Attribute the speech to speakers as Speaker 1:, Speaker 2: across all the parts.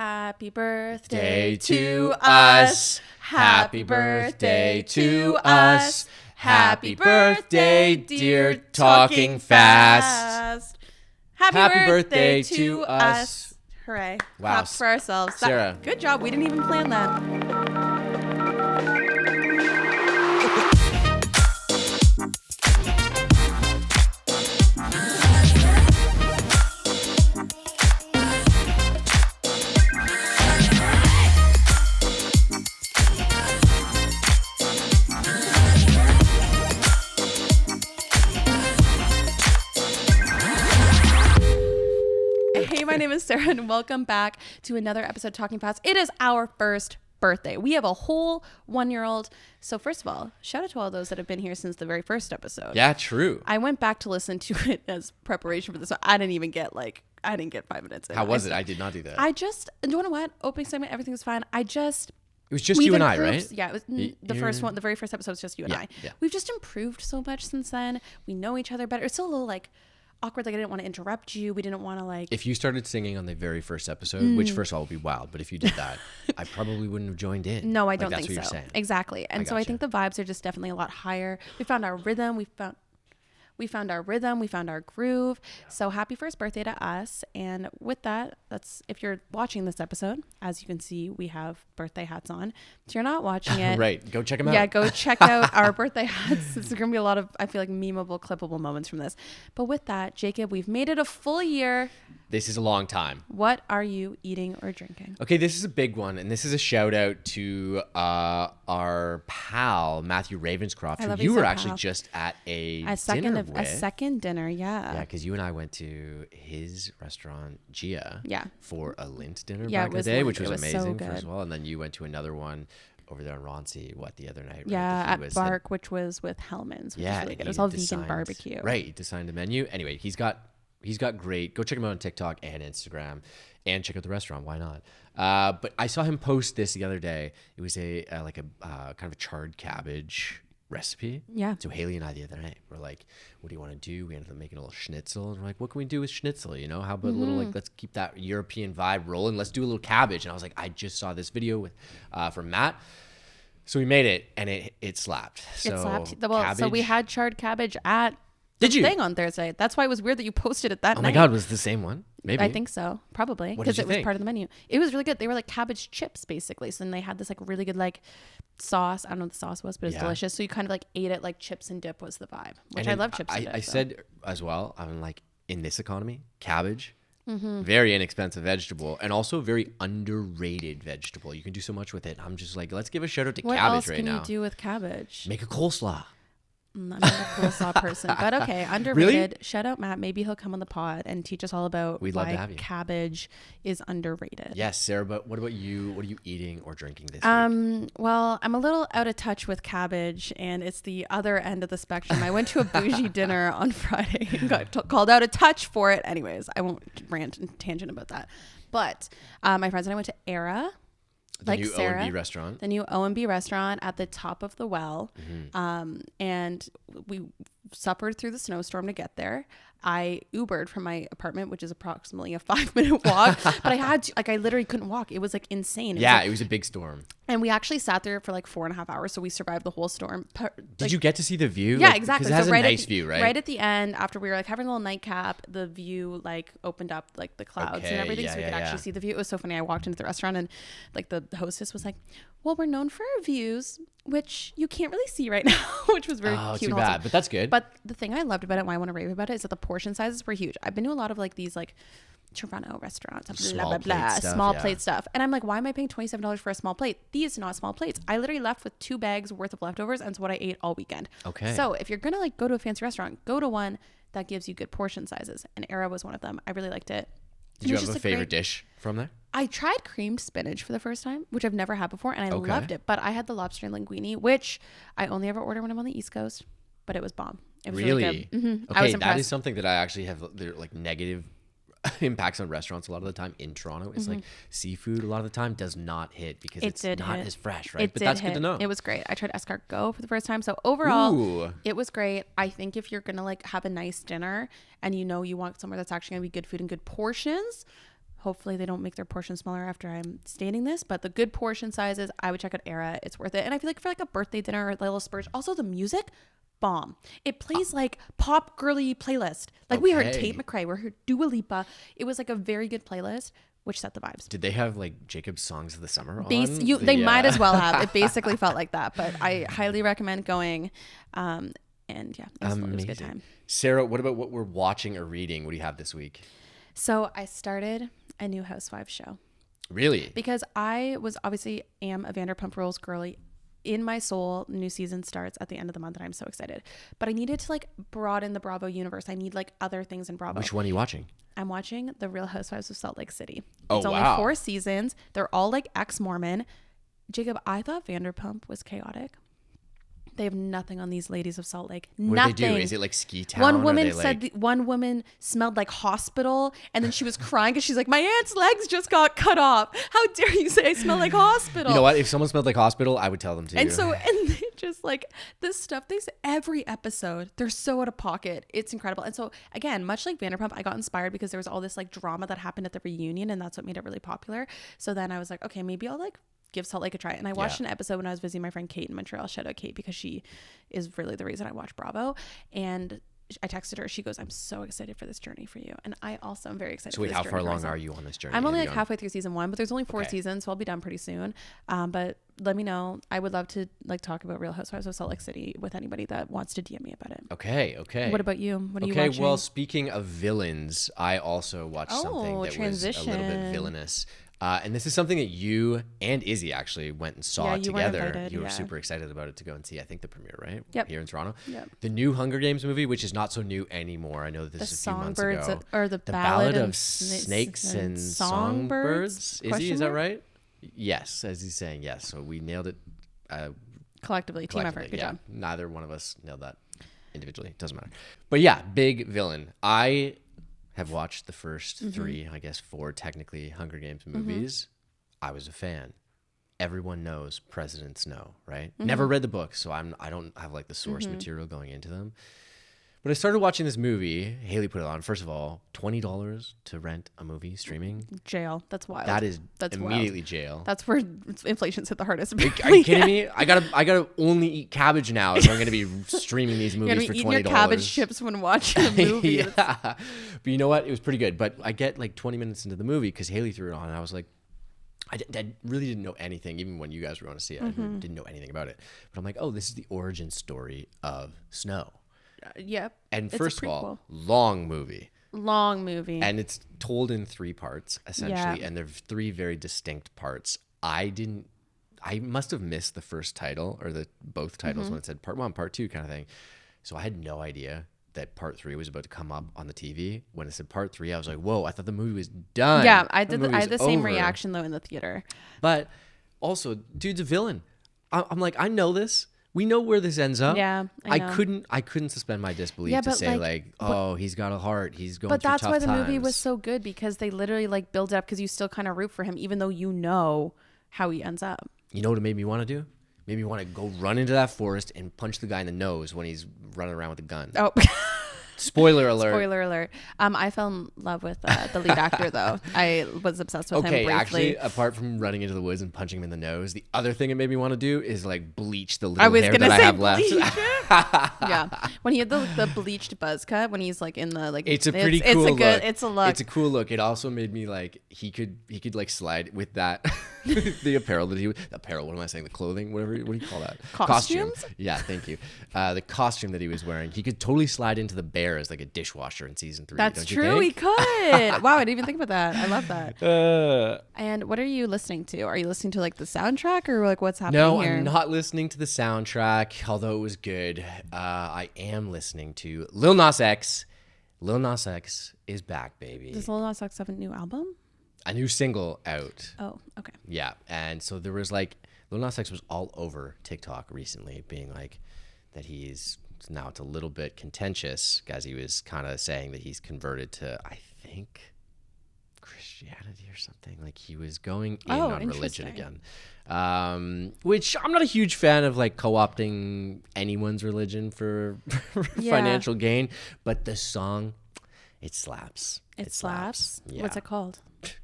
Speaker 1: Happy birthday to us. Happy birthday to us. Happy birthday, dear Talking Fast. Happy birthday to us. Hooray.
Speaker 2: Wow.
Speaker 1: Claps for ourselves.
Speaker 2: Sarah.
Speaker 1: Good job. We didn't even plan that. Hey, my name is Sarah, and welcome back to another episode of Talking Fast. It is our first birthday. We have a whole 1-year-old. So first of all, shout out to all those that have been here since the very first episode.
Speaker 2: Yeah, true.
Speaker 1: I went back to listen to it as preparation for this. So I didn't get 5 minutes in.
Speaker 2: How was it? I did not do that.
Speaker 1: Do you know what? Opening segment, everything was fine.
Speaker 2: It was just you and I, right?
Speaker 1: Yeah, it was the first one. The very first episode was just you and I.
Speaker 2: Yeah.
Speaker 1: We've just improved so much since then. We know each other better. It's still a little awkward. I didn't want to interrupt you. We didn't want to
Speaker 2: If you started singing on the very first episode, which first of all would be wild, but if you did that, I probably wouldn't have joined in.
Speaker 1: No, I don't think
Speaker 2: that's what
Speaker 1: so.
Speaker 2: You're saying.
Speaker 1: Exactly. And so I think the vibes are just definitely a lot higher. We found our rhythm. We found our groove. So happy first birthday to us. And with that, if you're watching this episode, as you can see, we have birthday hats on. If you're not watching it,
Speaker 2: right, go check them out.
Speaker 1: Yeah, go check out our birthday hats. There's going to be a lot of, I feel like, memeable, clippable moments from this. But with that, Jacob, we've made it a full year.
Speaker 2: This is a long time.
Speaker 1: What are you eating or drinking?
Speaker 2: Okay, this is a big one, and this is a shout out to our pal Matthew Ravenscroft, who you were actually just at a
Speaker 1: second dinner. Yeah.
Speaker 2: Yeah, because you and I went to his restaurant, Gia.
Speaker 1: Yeah.
Speaker 2: For a Lint dinner
Speaker 1: Yeah,
Speaker 2: back in the day, which was
Speaker 1: so
Speaker 2: amazing first of all, and then you went to another one over there in Ronsey, the other night?
Speaker 1: Yeah, at Bark, which was with Hellman's, which was really good. It was all vegan barbecue.
Speaker 2: Right, he designed the menu. Anyway, he's got great. Go check him out on TikTok and Instagram, and check out the restaurant. Why not? But I saw him post this the other day. It was a kind of a charred cabbage recipe.
Speaker 1: Yeah.
Speaker 2: So Haley and I the other night were like, what do you want to do? We ended up making a little schnitzel, and we're like, what can we do with schnitzel? You know, how about a little let's keep that European vibe rolling. Let's do a little cabbage. And I was like, I just saw this video from Matt. So we made it, and it slapped. So
Speaker 1: it slapped. Well, so we had charred cabbage at thing on Thursday. That's why it was weird that you posted it that night.
Speaker 2: Oh my God, was it the same one? Maybe.
Speaker 1: I think so. Probably. Because it was part of the menu. It was really good. They were like cabbage chips, basically. So then they had this really good sauce. I don't know what the sauce was, but it was delicious. So you kind of ate it like chips and dip was the vibe, which I love chips and dip.
Speaker 2: I said as well, I'm like, in this economy, cabbage, very inexpensive vegetable, and also very underrated vegetable. You can do so much with it. I'm just like, let's give a shout out to cabbage right now.
Speaker 1: What else can you do with cabbage?
Speaker 2: Make a coleslaw.
Speaker 1: I'm not a coleslaw person, but okay, underrated. Really? Shout out Matt. Maybe he'll come on the pod and teach us all about why cabbage is underrated.
Speaker 2: Yes, Sarah. But what about you? What are you eating or drinking this week?
Speaker 1: Well, I'm a little out of touch with cabbage, and it's the other end of the spectrum. I went to a bougie dinner on Friday and got called out of touch for it. Anyways, I won't rant and tangent about that. But my friends and I went to Era.
Speaker 2: The new O&B restaurant.
Speaker 1: The new O&B restaurant at the top of the well. And we suffered through the snowstorm to get there. I Ubered from my apartment, which is approximately a 5-minute walk, but I had to, I literally couldn't walk. It was insane.
Speaker 2: It was a big storm.
Speaker 1: And we actually sat there for 4.5 hours, so we survived the whole storm.
Speaker 2: Did you get to see the view?
Speaker 1: Yeah, exactly.
Speaker 2: Because it has a nice view, right?
Speaker 1: Right at the end, after we were having a little nightcap, the view opened up the clouds and everything, so we could actually see the view. It was so funny. I walked into the restaurant and the hostess was like, well, we're known for our views, which you can't really see right now, which was very cute.
Speaker 2: Too bad, but that's good.
Speaker 1: But the thing I loved about it, and why I want to rave about it, is that the portion sizes were huge. I've been to a lot of these Toronto restaurants, small plate stuff. And I'm like, why am I paying $27 for a small plate? These are not small plates. I literally left with 2 bags worth of leftovers, and it's what I ate all weekend.
Speaker 2: Okay.
Speaker 1: So if you're going to go to a fancy restaurant, go to one that gives you good portion sizes. And Era was one of them. I really liked it.
Speaker 2: Did you have a favorite dish from there?
Speaker 1: I tried creamed spinach for the first time, which I've never had before, and I loved it. But I had the lobster linguine, which I only ever order when I'm on the East Coast, but it was bomb. It was really good. Mm-hmm.
Speaker 2: Okay, that is something that I actually have negative impacts on restaurants a lot of the time in Toronto. It's seafood a lot of the time does not hit because it's not as fresh, right? But that's good to know.
Speaker 1: It was great. I tried escargot for the first time. So overall, it was great. I think if you're going to have a nice dinner and you want somewhere that's actually going to be good food and good portions, Hopefully they don't make their portion smaller after I'm stating this, but the good portion sizes, I would check out Era. It's worth it. And I feel like for like a birthday dinner or a little splurge, also the music, bomb. It plays like pop girly playlist. Like we heard Tate McRae, we heard Dua Lipa. It was like a very good playlist, which set the vibes.
Speaker 2: Did they have like Jacob's Songs of the Summer on?
Speaker 1: They might as well have. It basically felt like that, but I highly recommend going. And yeah, it was a good time.
Speaker 2: Sarah, what about what we're watching or reading? What do you have this week?
Speaker 1: So I started a new Housewives show.
Speaker 2: Really?
Speaker 1: Because I was obviously am a Vanderpump Rules girly. In my soul, new season starts at the end of the month and I'm so excited. But I needed to like broaden the Bravo universe. I need like other things in Bravo.
Speaker 2: Which one are you watching?
Speaker 1: I'm watching The Real Housewives of Salt Lake City.
Speaker 2: Oh,
Speaker 1: it's only 4 seasons. They're all like ex-Mormon. Jacob, I thought Vanderpump was chaotic. They have nothing on these ladies of Salt Lake. Nothing.
Speaker 2: What do they do? Is it like ski town?
Speaker 1: One woman said one woman smelled like hospital, and then she was crying because she's like, my aunt's legs just got cut off. How dare you say I smell like hospital?
Speaker 2: You know what? If someone smelled like hospital, I would tell them to.
Speaker 1: And they just like this stuff. They say every episode, they're so out of pocket. It's incredible. And so again, much like Vanderpump, I got inspired because there was all this like drama that happened at the reunion, and that's what made it really popular. So then I was like, okay, maybe I'll like give Salt Lake a try. And I watched an episode when I was visiting my friend Kate in Montreal. Shout out Kate, because she is really the reason I watch Bravo. And I texted her. She goes, I'm so excited for this journey for you. And I also am very excited.
Speaker 2: So wait, how far along are you on this journey?
Speaker 1: I'm only like halfway through season 1, but there's only 4 seasons, so I'll be done pretty soon. But let me know. I would love to like talk about Real Housewives of Salt Lake City with anybody that wants to DM me about it.
Speaker 2: Okay.
Speaker 1: What about you? What are you watching?
Speaker 2: Okay, well, speaking of villains, I also watched something that was a little bit villainous. And this is something that you and Izzy actually went and saw together. You were super excited about it to go and see, I think, the premiere, right?
Speaker 1: Yep.
Speaker 2: Here in Toronto.
Speaker 1: Yep.
Speaker 2: The new Hunger Games movie, which is not so new anymore. I know that this is a few months ago.
Speaker 1: Or the
Speaker 2: Ballad of Snakes and Songbirds. Izzy, is that right? Yes, as he's saying yes. So we nailed it.
Speaker 1: Collectively. Team effort. Good job.
Speaker 2: Neither one of us nailed that individually. Doesn't matter. But yeah, big villain. I have watched the first 3, I guess 4 technically Hunger Games movies. I was a fan. Everyone knows Presidents Know, right? Never read the book, so I don't have like the source material going into them. But I started watching this movie. Haley put it on. First of all, $20 to rent a movie streaming.
Speaker 1: Jail. That's wild.
Speaker 2: That's immediately wild. Jail.
Speaker 1: That's where inflation's hit the hardest.
Speaker 2: Are you kidding me? I gotta only eat cabbage now if I'm gonna be streaming these movies for $20.
Speaker 1: You're eating your cabbage chips when watching a movie.
Speaker 2: Yeah. But you know what? It was pretty good. But I get like 20 minutes into the movie because Haley threw it on, and I was like, I really didn't know anything. Even when you guys were going to see it, I didn't know anything about it. But I'm like, oh, this is the origin story of Snow.
Speaker 1: Yep.
Speaker 2: And first of all, long movie.
Speaker 1: And
Speaker 2: it's told in 3 parts, essentially. Yeah. And they're 3 very distinct parts. I must have missed the first title or both titles when it said part 1, part 2 kind of thing. So I had no idea that part 3 was about to come up on the TV. When it said part 3, I was like, whoa, I thought the movie was done.
Speaker 1: Yeah, I had the same reaction though in the theater.
Speaker 2: But also, dude's a villain. I'm like, I know this. We know where this ends up.
Speaker 1: Yeah,
Speaker 2: I couldn't suspend my disbelief to say like, oh, he's got a heart. He's going through tough times. But that's why the movie
Speaker 1: was so good, because they literally like build up, because you still kind of root for him, even though you know how he ends up.
Speaker 2: You know what it made me want to do? Made me want to go run into that forest and punch the guy in the nose when he's running around with a gun.
Speaker 1: Oh.
Speaker 2: Spoiler alert.
Speaker 1: Spoiler alert. I fell in love with the lead actor, though. I was obsessed with him briefly.
Speaker 2: Actually, apart from running into the woods and punching him in the nose, the other thing it made me want to do is like bleach the little hair that I have left.
Speaker 1: Yeah. When he had the bleached buzz cut, when he's like in the like,
Speaker 2: it's a pretty cool look.
Speaker 1: It's a look.
Speaker 2: It's a cool look. It also made me like he could like slide with that the apparel that what am I saying? The clothing, whatever. What do you call that?
Speaker 1: Costumes?
Speaker 2: Costume. Yeah, thank you. The costume that he was wearing, he could totally slide into the bear as like a dishwasher in season 3.
Speaker 1: That's true. He could. Wow, I didn't even think about that. I love that. And what are you listening to? Are you listening to like the soundtrack, or like what's happening here?
Speaker 2: No, I'm not listening to the soundtrack, although it was good. I am listening to Lil Nas X. Lil Nas X is back, baby.
Speaker 1: Does Lil Nas X have a new album?
Speaker 2: A new single out.
Speaker 1: Oh, okay.
Speaker 2: Yeah, and so there was like Lil Nas X was all over TikTok recently, being like that he's now it's a little bit contentious, as he was kind of saying that he's converted to, I think, Christianity or something. Like he was going in on religion again, which I'm not a huge fan of, like co-opting anyone's religion for financial gain. But the song, it slaps.
Speaker 1: It slaps.
Speaker 2: Yeah.
Speaker 1: What's it called?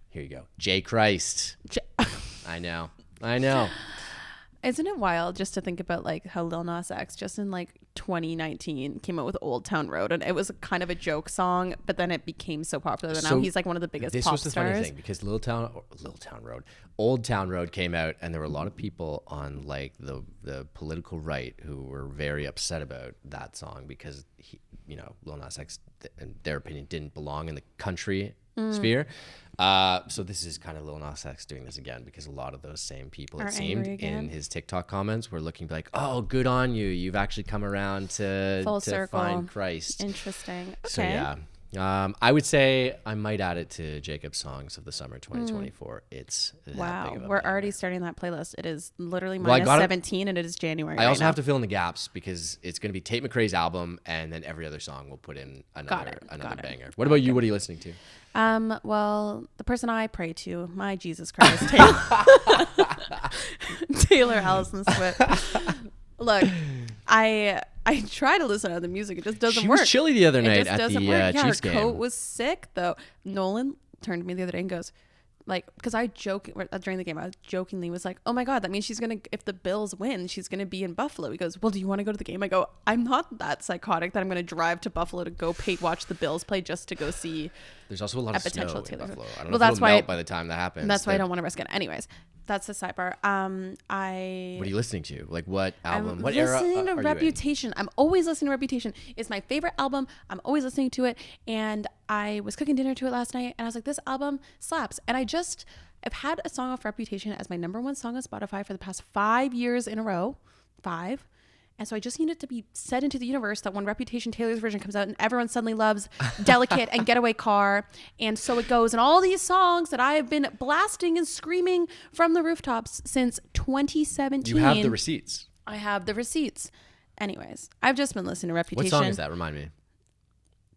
Speaker 2: Here you go. J. Christ. I know.
Speaker 1: Isn't it wild just to think about like how Lil Nas X just in like 2019 came out with Old Town Road, and it was kind of a joke song, but then it became so popular that now he's like one of the biggest pop stars. This was the funny thing,
Speaker 2: because Old Town Road came out, and there were a lot of people on like the political right who were very upset about that song because Lil Nas X, in their opinion, didn't belong in the country sphere. So this is kind of Lil Nas X doing this again, because a lot of those same people, it seemed, in his TikTok comments were looking like, oh, good on you. You've actually come around to find Christ.
Speaker 1: Interesting. Okay.
Speaker 2: So yeah. I would say I might add it to Jacob's songs of the summer 2024. It's
Speaker 1: wow. We're already starting that playlist. It is literally minus 17 and it is January.
Speaker 2: I also have to fill in the gaps because it's going to be Tate McRae's album, and then every other song will put in another banger. What about you? What are you listening to?
Speaker 1: Well, the person I pray to, my Jesus Christ, Taylor Allison Swift. Look, I try to listen to the music. It just doesn't work.
Speaker 2: She was chilly the other night at the Chiefs game.
Speaker 1: Her coat was sick, though. Nolan turned to me the other day and goes, like, because during the game, I jokingly was like, oh my God, that means if the Bills win, she's going to be in Buffalo. He goes, well, do you want to go to the game? I go, I'm not that psychotic that I'm going to drive to Buffalo to go watch the Bills play just to go see.
Speaker 2: There's also a lot of snow in Buffalo. I don't know
Speaker 1: if it'll melt
Speaker 2: by the time that happens.
Speaker 1: That's why I don't want to risk it. Anyways, that's the sidebar.
Speaker 2: What are you listening to? Like what album? What
Speaker 1: era?
Speaker 2: I'm
Speaker 1: listening to Reputation. I'm always listening to Reputation. It's my favorite album. I'm always listening to it. And I was cooking dinner to it last night, and I was like, this album slaps. And I've had a song off Reputation as my number one song on Spotify for the past 5 years in a row. 5. And so I just need it to be set into the universe that when Reputation Taylor's version comes out and everyone suddenly loves Delicate and Getaway Car, and so it goes, and all these songs that I have been blasting and screaming from the rooftops since 2017.
Speaker 2: You have the receipts.
Speaker 1: I have the receipts. Anyways, I've just been listening to Reputation.
Speaker 2: What song is that? Remind me.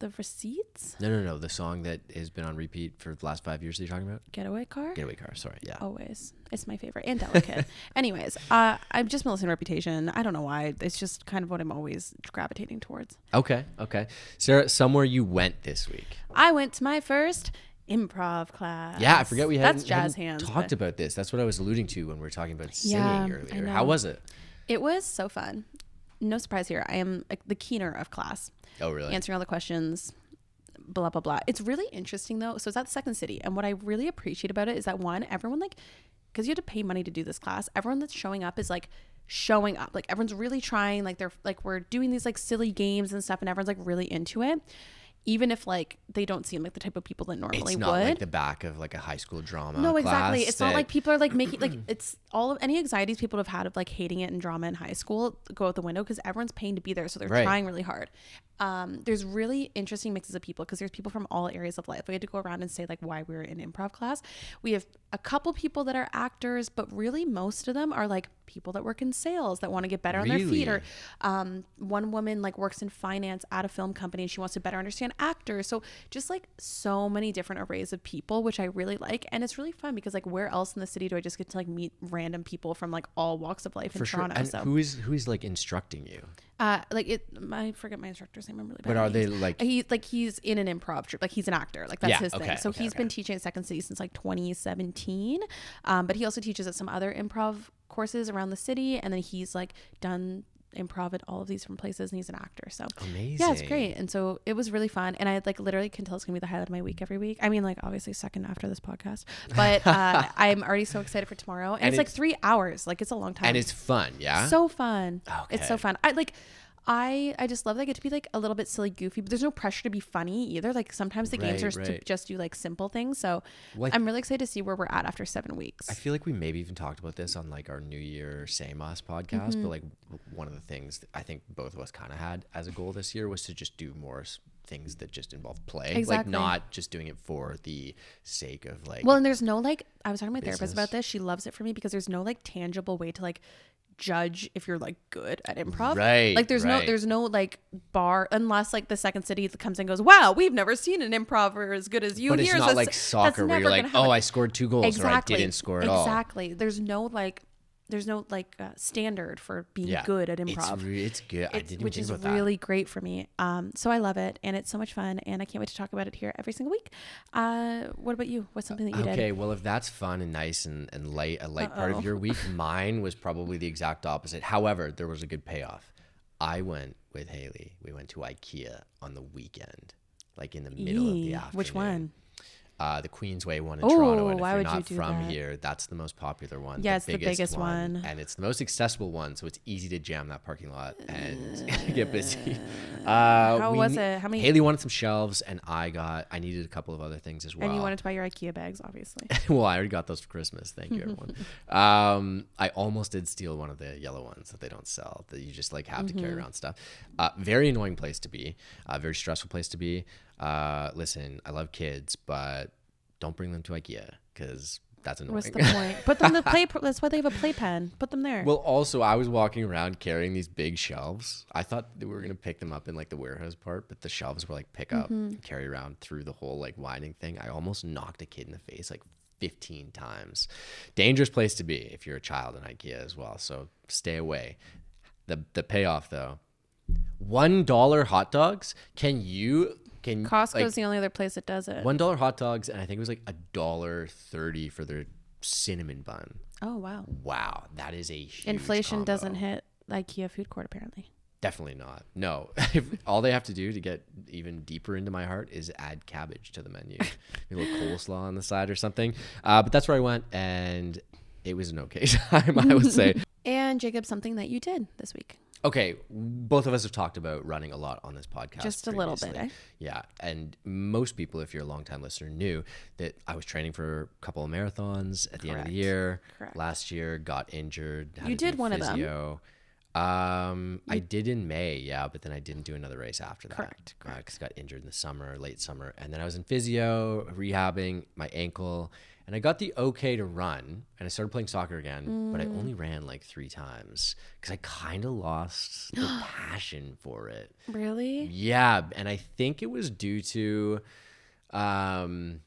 Speaker 1: The Receipts?
Speaker 2: No. The song that has been on repeat for the last 5 years that you're talking about?
Speaker 1: Getaway Car?
Speaker 2: Getaway Car, sorry. Yeah.
Speaker 1: Always. It's my favorite. And Delicate. Anyways, I've just been listening to Reputation. I don't know why. It's just kind of what I'm always gravitating towards.
Speaker 2: Okay. Sarah, somewhere you went this week?
Speaker 1: I went to my first improv class.
Speaker 2: Yeah, I forget we hadn't talked about this. That's what I was alluding to when we were talking about singing earlier. How was it?
Speaker 1: It was so fun. No surprise here. I am the keener of class.
Speaker 2: Oh, really?
Speaker 1: Answering all the questions, blah, blah, blah. It's really interesting, though. So it's at the Second City. And what I really appreciate about it is that, one, everyone, like, because you have to pay money to do this class, everyone that's showing up is, like, showing up. Like, everyone's really trying. Like, they're, like, we're doing these, like, silly games and stuff, and everyone's, like, really into it. Even if, like, they don't seem like the type of people that normally would. It's not
Speaker 2: like the back of, like, a high school drama
Speaker 1: No, exactly. It's not like people are, like, making, like, it's all of any anxieties people have had of, like, hating it in drama in high school go out the window because everyone's paying to be there. So they're trying really hard. There's really interesting mixes of people because there's people from all areas of life. We had to go around and say, like, why we were in improv class. We have a couple people that are actors, but really most of them are, like, people that work in sales that want to get better on their feet. Or one woman, like, works in finance at a film company and she wants to better understand actors. So just, like, so many different arrays of people, which I really like. And it's really fun because, like, where else in the city do I just get to, like, meet random people from, like, all walks of life in Toronto?
Speaker 2: And
Speaker 1: so
Speaker 2: who is like instructing you?
Speaker 1: I forget my instructor's name. I'm really bad.
Speaker 2: But are they like
Speaker 1: he's in an improv troupe? Like, he's an actor. Like, that's his thing. So he's been teaching at Second City since, like, 2017. But he also teaches at some other improv courses around the city, and then he's, like, done improv at all of these different places, and he's an actor. So
Speaker 2: amazing.
Speaker 1: Yeah, it's great. And so it was really fun, and I, like, literally can tell it's gonna be the highlight of my week every week. I mean, like, obviously second after this podcast, but I'm already so excited for tomorrow, and it's like 3 hours. Like, it's a long time,
Speaker 2: and it's fun. Yeah,
Speaker 1: so fun.
Speaker 2: Okay.
Speaker 1: It's so fun. I just love that I get to be, like, a little bit silly, goofy, but there's no pressure to be funny either. Like, sometimes the games are to just do, like, simple things. So I'm really excited to see where we're at after 7 weeks.
Speaker 2: I feel like we maybe even talked about this on, like, our New Year Same Us podcast, but, like, one of the things that I think both of us kind of had as a goal this year was to just do more things that just involve play.
Speaker 1: Exactly.
Speaker 2: Like, not just doing it for the sake of, like,
Speaker 1: well, and there's no, like, I was talking to my therapist about this. She loves it for me because there's no, like, tangible way to, like, judge if you're, like, good at improv.
Speaker 2: Right.
Speaker 1: Like, there's no like bar, unless, like, the Second City comes and goes, wow, we've never seen an improver as good as you.
Speaker 2: But it's not like soccer where you're like, oh, I scored 2 goals or I didn't score at all.
Speaker 1: Exactly. There's no, like, there's no like standard for being good at improv.
Speaker 2: It's good. I didn't
Speaker 1: which
Speaker 2: even think
Speaker 1: is
Speaker 2: about
Speaker 1: really great for me. So I love it, and it's so much fun, and I can't wait to talk about it here every single week. What about you? What's something that you did?
Speaker 2: Okay, well, if that's fun and nice and light, a light part of your week, mine was probably the exact opposite. However, there was a good payoff. I went with Haley. We went to IKEA on the weekend, like in the middle of the afternoon.
Speaker 1: Which one?
Speaker 2: The Queensway one in Toronto. And if
Speaker 1: why
Speaker 2: you're
Speaker 1: would
Speaker 2: not
Speaker 1: you do
Speaker 2: from
Speaker 1: that?
Speaker 2: here, that's the most popular one.
Speaker 1: Yeah, it's the biggest one.
Speaker 2: And it's the most accessible one, so it's easy to jam that parking lot and get busy.
Speaker 1: How was it? How many?
Speaker 2: Haley wanted some shelves, and I needed a couple of other things as well.
Speaker 1: And you wanted to buy your IKEA bags, obviously.
Speaker 2: Well, I already got those for Christmas. Thank you, everyone. I almost did steal one of the yellow ones that they don't sell, that you just like have to carry around stuff. Very annoying place to be. Very stressful place to be. Listen, I love kids, but don't bring them to IKEA because that's annoying.
Speaker 1: What's the point? Put them in the play. That's why they have a playpen. Put them there.
Speaker 2: Well, also, I was walking around carrying these big shelves. I thought that we were going to pick them up in like the warehouse part, but the shelves were like pick up and carry around through the whole like winding thing. I almost knocked a kid in the face like 15 times. Dangerous place to be if you're a child in IKEA as well. So stay away. The payoff though, $1 hot dogs.
Speaker 1: Costco's like, the only other place that does it.
Speaker 2: $1 hot dogs, and I think it was like $1.30 for their cinnamon bun.
Speaker 1: Oh wow!
Speaker 2: Wow, that is a huge
Speaker 1: inflation
Speaker 2: combo.
Speaker 1: doesn't hit IKEA food court apparently.
Speaker 2: Definitely not. No, all they have to do to get even deeper into my heart is add cabbage to the menu, a little coleslaw on the side or something. But that's where I went, and it was an okay time, I would say.
Speaker 1: And Jacob, something that you did this week.
Speaker 2: Okay, both of us have talked about running a lot on this podcast.
Speaker 1: Just a little bit, eh?
Speaker 2: Yeah, and most people, if you're a longtime listener, knew that I was training for a couple of marathons at the end of the year.
Speaker 1: Correct.
Speaker 2: Last year, got injured.
Speaker 1: You did one of them.
Speaker 2: I did in May, yeah, but then I didn't do another race after that.
Speaker 1: Correct.
Speaker 2: Because I got injured in the summer, late summer, and then I was in physio, rehabbing my ankle, and I got the okay to run, and I started playing soccer again, but I only ran like 3 times because I kind of lost the passion for it.
Speaker 1: Really?
Speaker 2: Yeah, and I think it was due to the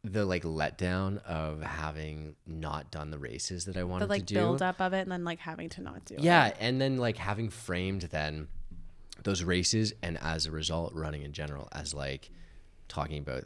Speaker 2: like letdown of having not done the races that I wanted to do.
Speaker 1: The like build up of it and then like having to not do it.
Speaker 2: Yeah, and then like having framed then those races and as a result running in general as like talking about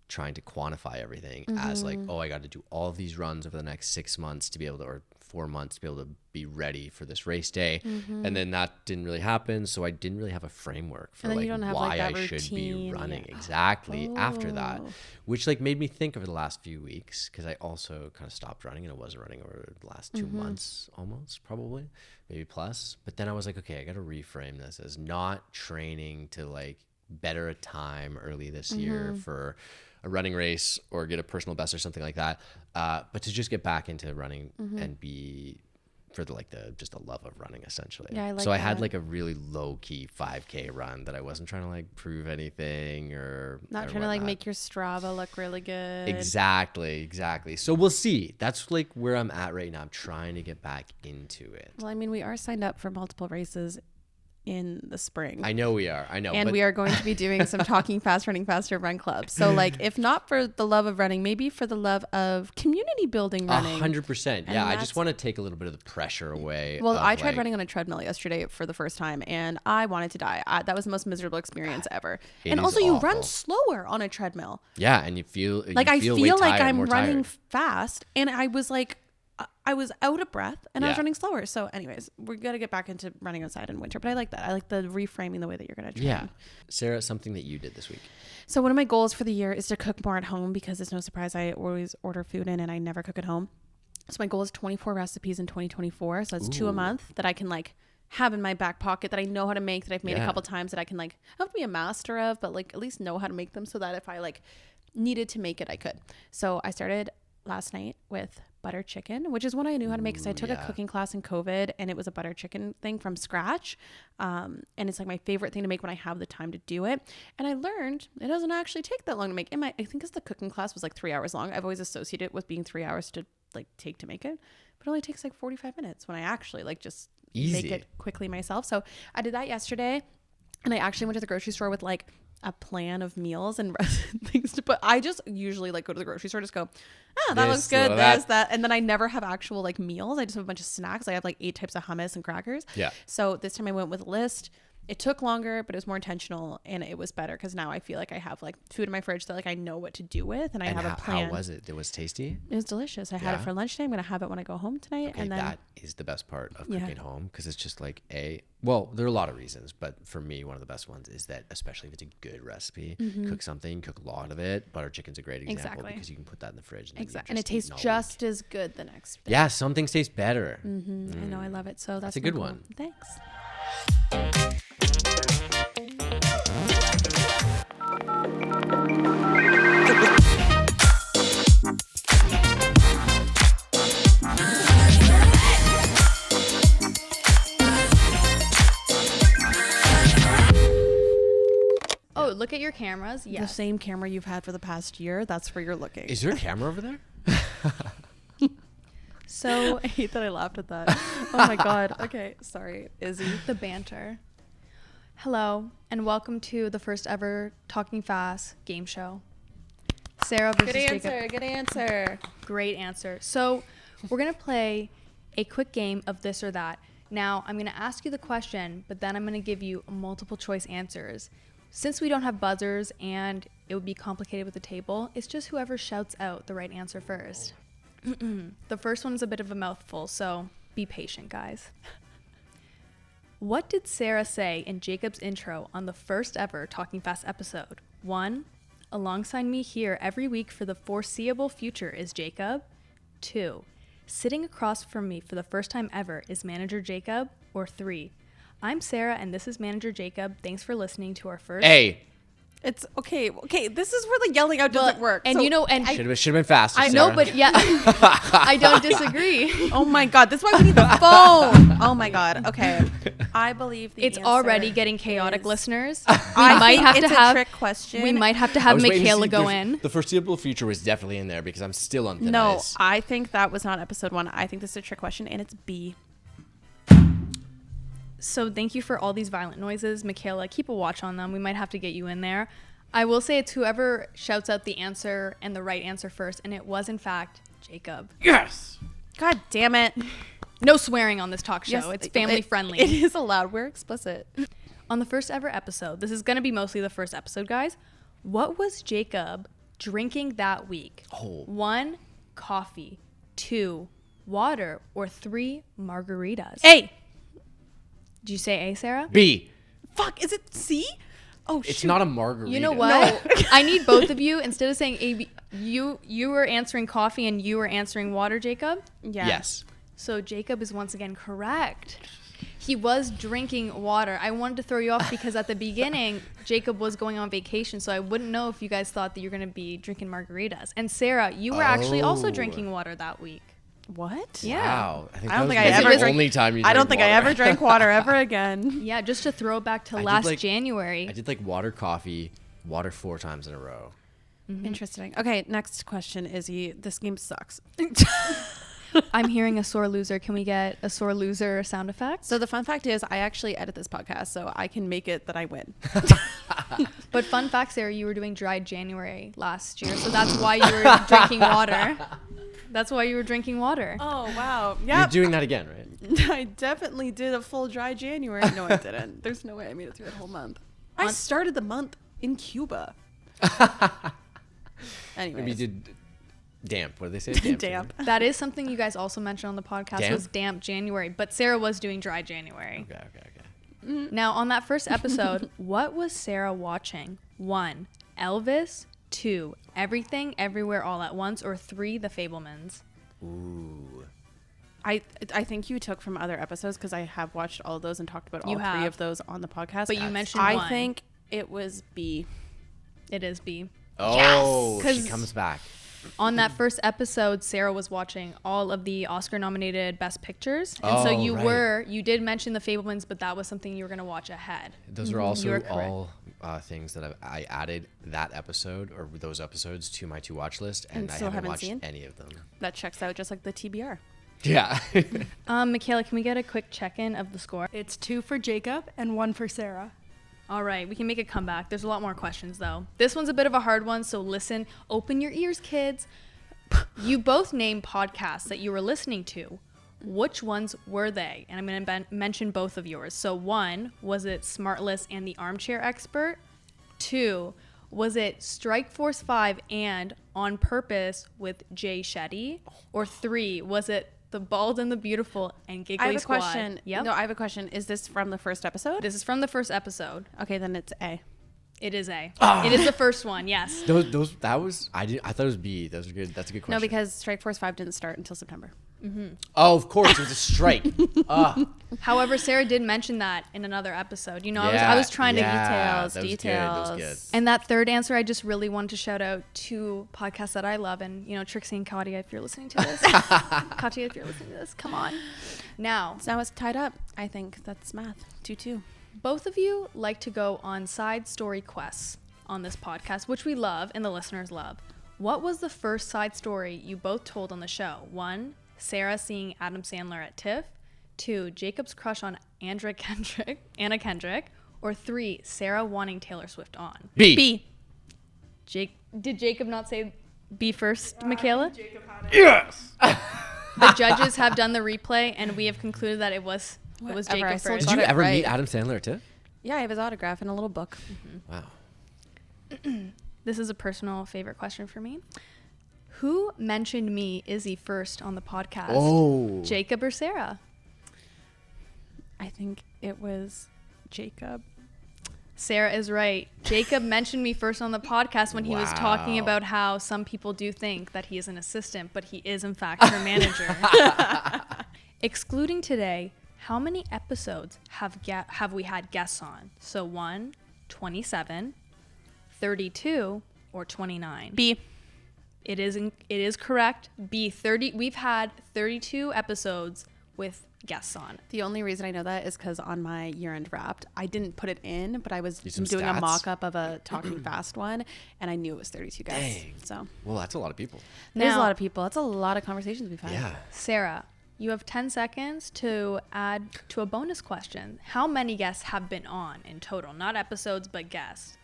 Speaker 2: trying to quantify everything as like, oh, I got to do all of these runs over the next 6 months to be able to, or 4 months to be able to be ready for this race day. And then that didn't really happen. So I didn't really have a framework for like why I should be running exactly after that, which like made me think over the last few weeks. Cause I also kind of stopped running and I wasn't running over the last 2 months almost probably maybe plus. But then I was like, okay, I got to reframe this as not training to like better a time early this year for a running race or get a personal best or something like that, but to just get back into running and be for the just the love of running essentially.
Speaker 1: Yeah, I like
Speaker 2: so I
Speaker 1: that.
Speaker 2: had like a really low key 5K run that I wasn't trying to like prove anything or
Speaker 1: not trying to like make your Strava look really good.
Speaker 2: Exactly. So we'll see. That's like where I'm at right now. I'm trying to get back into it.
Speaker 1: Well, I mean, we are signed up for multiple races in the spring.
Speaker 2: I know we are.
Speaker 1: And we are going to be doing some Talking Fast, Running Faster run clubs. So like, if not for the love of running, maybe for the love of community building running.
Speaker 2: 100%. Yeah. I just want to take a little bit of the pressure away.
Speaker 1: Well, I tried running on a treadmill yesterday for the first time and I wanted to die. That was the most miserable experience ever. And also you run slower on a treadmill.
Speaker 2: Yeah. And you feel
Speaker 1: like, I feel like I'm running fast and I was like, I was out of breath and I was running slower. So anyways, we got to get back into running outside in winter, but I like that. I like the reframing the way that you're going to train.
Speaker 2: Yeah. Sarah, something that you did this week.
Speaker 1: So one of my goals for the year is to cook more at home because it's no surprise I always order food in and I never cook at home. So my goal is 24 recipes in 2024. So that's 2 a month that I can like have in my back pocket that I know how to make, that I've made a couple times, that I can like, I don't have to be a master of, but like at least know how to make them so that if I like needed to make it, I could. So I started last night with butter chicken, which is one I knew how to make because I took a cooking class in COVID and it was a butter chicken thing from scratch. And it's like my favorite thing to make when I have the time to do it. And I learned it doesn't actually take that long to make. I think because the cooking class was like 3 hours long, I've always associated it with being 3 hours to like take to make it, but it only takes like 45 minutes when I actually like just make it quickly myself. So I did that yesterday and I actually went to the grocery store with like a plan of meals and things to put. I just usually like go to the grocery store, just go, that looks good, that. And then I never have actual like meals. I just have a bunch of snacks. I have like 8 types of hummus and crackers.
Speaker 2: Yeah.
Speaker 1: So this time I went with a list. It took longer, but it was more intentional, and it was better because now I feel like I have like food in my fridge that like I know what to do with, and I have a plan.
Speaker 2: How was it? It was tasty?
Speaker 1: It was delicious. I had it for lunchtime. I'm going to have it when I go home tonight.
Speaker 2: Okay,
Speaker 1: and then
Speaker 2: that is the best part of cooking home, because it's just like well, there are a lot of reasons, but for me, one of the best ones is that, especially if it's a good recipe, cook a lot of it. Butter chicken's a great example because you can put that in the fridge.
Speaker 1: And it tastes just as good the next day.
Speaker 2: Yeah, some things taste better.
Speaker 1: I know, I love it. So that's
Speaker 2: a good one.
Speaker 1: Thanks.
Speaker 3: Oh, look at your cameras. Yes.
Speaker 1: The same camera you've had for the past year. That's where you're looking.
Speaker 2: Is there a camera over there?
Speaker 3: So
Speaker 1: I hate that I laughed at that. Oh my God. Okay. Sorry, Izzy.
Speaker 3: The banter. Hello, and welcome to the first ever Talking Fast game show. Sarah versus Jacob.
Speaker 1: Good answer.
Speaker 3: Great answer. So we're going to play a quick game of this or that. Now, I'm going to ask you the question, but then I'm going to give you multiple choice answers. Since we don't have buzzers and it would be complicated with the table, it's just whoever shouts out the right answer first. The first one's a bit of a mouthful, so be patient, guys. What did Sarah say in Jacob's intro on the first ever Talking Fast episode? 1, alongside me here every week for the foreseeable future is Jacob. 2, sitting across from me for the first time ever is Manager Jacob. Or 3, I'm Sarah and this is Manager Jacob. Thanks for listening to our first...
Speaker 1: It's okay. Okay, this is where the yelling out doesn't work.
Speaker 3: And
Speaker 1: so
Speaker 3: you know, and
Speaker 2: should have been faster.
Speaker 3: I know, but yeah, I don't disagree.
Speaker 1: Oh my God, that's why we need the phone. Oh my God. Okay, I believe
Speaker 3: it's already getting chaotic, listeners.
Speaker 1: We might have to have a trick question.
Speaker 3: We might have to have Michaela go in.
Speaker 2: The foreseeable future was definitely in there because I'm still on thin
Speaker 1: No,
Speaker 2: ice.
Speaker 1: I think that was not episode 1. I think this is a trick question, and it's B.
Speaker 3: So thank you for all these violent noises. Michaela, keep a watch on them. We might have to get you in there. I will say it's whoever shouts out the answer and the right answer first. And it was, in fact, Jacob.
Speaker 2: Yes!
Speaker 1: God damn it.
Speaker 3: No swearing on this talk show.
Speaker 1: Yes,
Speaker 3: it's family friendly.
Speaker 1: It is allowed. We're explicit.
Speaker 3: On the first ever episode, this is going to be mostly the first episode, guys. What was Jacob drinking that week? 1, coffee. 2, water. Or 3, margaritas.
Speaker 1: A.
Speaker 3: Did you say A, Sarah?
Speaker 2: B.
Speaker 1: Fuck, is it C? Oh,
Speaker 2: it's
Speaker 1: shoot.
Speaker 2: not a margarita.
Speaker 3: You know what? No. I need both of you. Instead of saying A, B, you were answering coffee and you were answering water, Jacob?
Speaker 1: Yeah.
Speaker 2: Yes.
Speaker 3: So Jacob is once again correct. He was drinking water. I wanted to throw you off because at the beginning, Jacob was going on vacation, so I wouldn't know if you guys thought that you were going to be drinking margaritas. And Sarah, you were actually also drinking water that week.
Speaker 1: What?
Speaker 3: Yeah.
Speaker 2: Wow.
Speaker 1: I don't think I ever drank.
Speaker 2: Only time you
Speaker 1: I don't think
Speaker 2: water.
Speaker 1: I ever drank water ever again.
Speaker 3: Yeah, just to throw back to January.
Speaker 2: I did like water, coffee, water 4 times in a row.
Speaker 1: Mm-hmm. Interesting. Okay, next question, Izzy. This game sucks.
Speaker 3: I'm hearing a sore loser. Can we get a sore loser sound effect?
Speaker 1: So the fun fact is I actually edit this podcast, so I can make it that I win.
Speaker 3: But fun fact, Sarah, you were doing dry January last year, so that's why you were drinking water. That's why you were drinking water.
Speaker 1: Oh, wow. Yeah.
Speaker 2: You're doing that again, right?
Speaker 1: I definitely did a full dry January. No, I didn't. There's no way I made it through the whole month. I started the month in Cuba. Anyways.
Speaker 2: Maybe you did damp. What do they say?
Speaker 1: Damp.
Speaker 3: That is something you guys also mentioned on the podcast was damp January. But Sarah was doing dry January.
Speaker 2: Okay.
Speaker 3: Now, on that first episode, what was Sarah watching? 1, Elvis. 2, Everything, Everywhere, All at Once. Or 3, The Fabelmans.
Speaker 2: Ooh.
Speaker 1: I think you took from other episodes because I have watched all of those and talked about all 3 of those on the podcast.
Speaker 3: But you mentioned
Speaker 1: one.
Speaker 3: I
Speaker 1: think it was B.
Speaker 3: It is B.
Speaker 2: Oh,
Speaker 3: yes!
Speaker 2: She comes back.
Speaker 3: On that first episode, Sarah was watching all of the Oscar-nominated Best Pictures. And so you did mention The Fabelmans, but that was something you were going to watch ahead.
Speaker 2: Those are also all things that I added that episode or those episodes to my to-watch list, and I haven't watched any of them.
Speaker 1: That checks out just like the TBR.
Speaker 2: Yeah.
Speaker 3: Michaela, can we get a quick check-in of the score?
Speaker 4: It's 2 for Jacob and 1 for Sarah.
Speaker 3: All right, we can make a comeback. There's a lot more questions, though. This one's a bit of a hard one, so listen. Open your ears, kids. You both named podcasts that you were listening to. Which ones were they? And I'm going to mention both of yours. So 1, was it Smartless and the Armchair Expert? 2, was it Strike Force 5 and On Purpose with Jay Shetty? Or 3, was it The Bald and the Beautiful and Giggly Squad?
Speaker 1: I have a question.
Speaker 3: Yep.
Speaker 1: No, I have a question. Is this from the first episode?
Speaker 3: This is from the first episode.
Speaker 1: Okay, then it's A.
Speaker 3: It is A. Oh. It is the first one, yes.
Speaker 2: I thought it was B. That was good. That's a good question.
Speaker 1: No, because Strike Force 5 didn't start until September.
Speaker 3: Mm-hmm.
Speaker 2: Oh, of course, it was a strike.
Speaker 3: However, Sarah did mention that in another episode. You know, I was trying to
Speaker 1: details.
Speaker 2: That was good.
Speaker 3: And that third answer, I just really wanted to shout out to podcasts that I love, and you know, Trixie and Katya, if you're listening to this, Katya, if you're listening to this, come on. Now
Speaker 1: it's tied up. I think that's math. 2-2.
Speaker 3: Both of you like to go on side story quests on this podcast, which we love and the listeners love. What was the first side story you both told on the show? 1, Sarah seeing Adam Sandler at TIFF. 2, Jacob's crush on Anna Kendrick. Or 3, Sarah wanting Taylor Swift on.
Speaker 2: B.
Speaker 3: Did Jacob not say B first, Michaela?
Speaker 4: Jacob had it.
Speaker 2: Yes.
Speaker 3: The judges have done the replay, and we have concluded that it was
Speaker 1: Whatever, I
Speaker 3: Jacob
Speaker 1: still
Speaker 3: first.
Speaker 2: Did you
Speaker 1: Got it
Speaker 2: ever
Speaker 1: right.
Speaker 2: meet Adam Sandler at TIFF?
Speaker 1: Yeah, I have his autograph in a little book.
Speaker 2: Wow.
Speaker 3: This is a personal favorite question for me. Who mentioned me, Izzy, first on the podcast?
Speaker 2: Oh.
Speaker 3: Jacob or Sarah?
Speaker 1: I think it was Jacob.
Speaker 3: Sarah is right. Jacob mentioned me first on the podcast when he was talking
Speaker 2: Wow.
Speaker 3: about how some people do think that he is an assistant, but he is in fact her manager. Excluding today, how many episodes have we had guests on? So 1, 27, 32, or 29?
Speaker 1: B.
Speaker 3: It is correct. B, 30. We've had 32 episodes with guests on.
Speaker 1: The only reason I know that is because on my year-end Wrapped, I didn't put it in, but I was
Speaker 2: Some
Speaker 1: doing
Speaker 2: stats?
Speaker 1: a mock-up of a Talking Fast one, and I knew it was 32 guys.
Speaker 2: Dang.
Speaker 1: So
Speaker 2: Well, that's a lot of people.
Speaker 1: there's a
Speaker 3: Now-
Speaker 1: lot of people. That's a lot of conversations we've had.
Speaker 2: Yeah.
Speaker 3: Sarah, you have 10 seconds to add to a bonus question. How many guests have been on in total? Not episodes, but guests.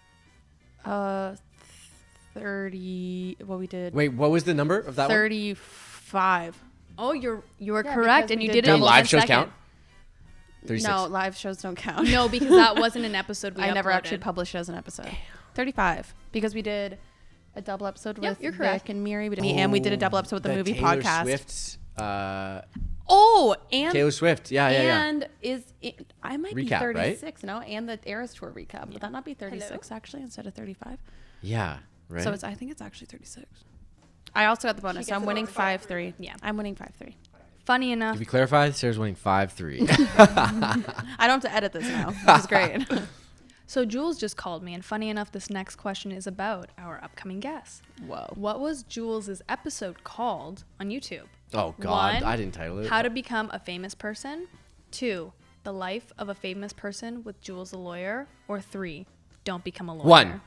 Speaker 1: 30. Well, we did
Speaker 2: Wait, what was the number of that
Speaker 1: 35.
Speaker 3: Oh, you were
Speaker 1: Yeah,
Speaker 3: correct,
Speaker 1: because
Speaker 3: and
Speaker 1: we
Speaker 3: you
Speaker 1: did
Speaker 3: did it
Speaker 2: one?
Speaker 3: in
Speaker 2: Do live
Speaker 3: 10
Speaker 2: shows
Speaker 3: seconds.
Speaker 2: count? 36.
Speaker 1: No, live shows don't count.
Speaker 3: No, because that wasn't an episode we
Speaker 1: I never
Speaker 3: uploaded.
Speaker 1: actually published it as an episode. 35 because we did a double episode
Speaker 3: Yep,
Speaker 1: with
Speaker 3: you're correct.
Speaker 1: Vic and Miri, and we did a double episode with the movie
Speaker 2: Taylor
Speaker 1: podcast.
Speaker 2: Swift's,
Speaker 1: Oh, and
Speaker 2: Taylor Swift. Yeah.
Speaker 1: and I might be
Speaker 2: Recap, right?
Speaker 1: 36, no? And the Eras Tour recap. Would that not be 36 actually instead of 35?
Speaker 2: Yeah. Right.
Speaker 1: So I think it's actually 36. I also got the bonus. So
Speaker 4: gets
Speaker 1: I'm
Speaker 4: it
Speaker 1: winning
Speaker 4: on
Speaker 1: 5-3.
Speaker 3: Yeah.
Speaker 1: I'm winning 5-3.
Speaker 3: Funny
Speaker 2: to
Speaker 3: enough,
Speaker 2: be clarified, Sarah's winning 5-3.
Speaker 1: I don't have to edit this now, which is great.
Speaker 3: so Jules just called me, and funny enough, this next question is about our upcoming guest.
Speaker 1: Whoa.
Speaker 3: What was Jules' episode called on YouTube?
Speaker 2: Oh God,
Speaker 3: 1,
Speaker 2: I didn't title it.
Speaker 3: How to become a famous person. 2, the life of a famous person with Jules the Lawyer. Or 3, don't become a lawyer.
Speaker 2: 1.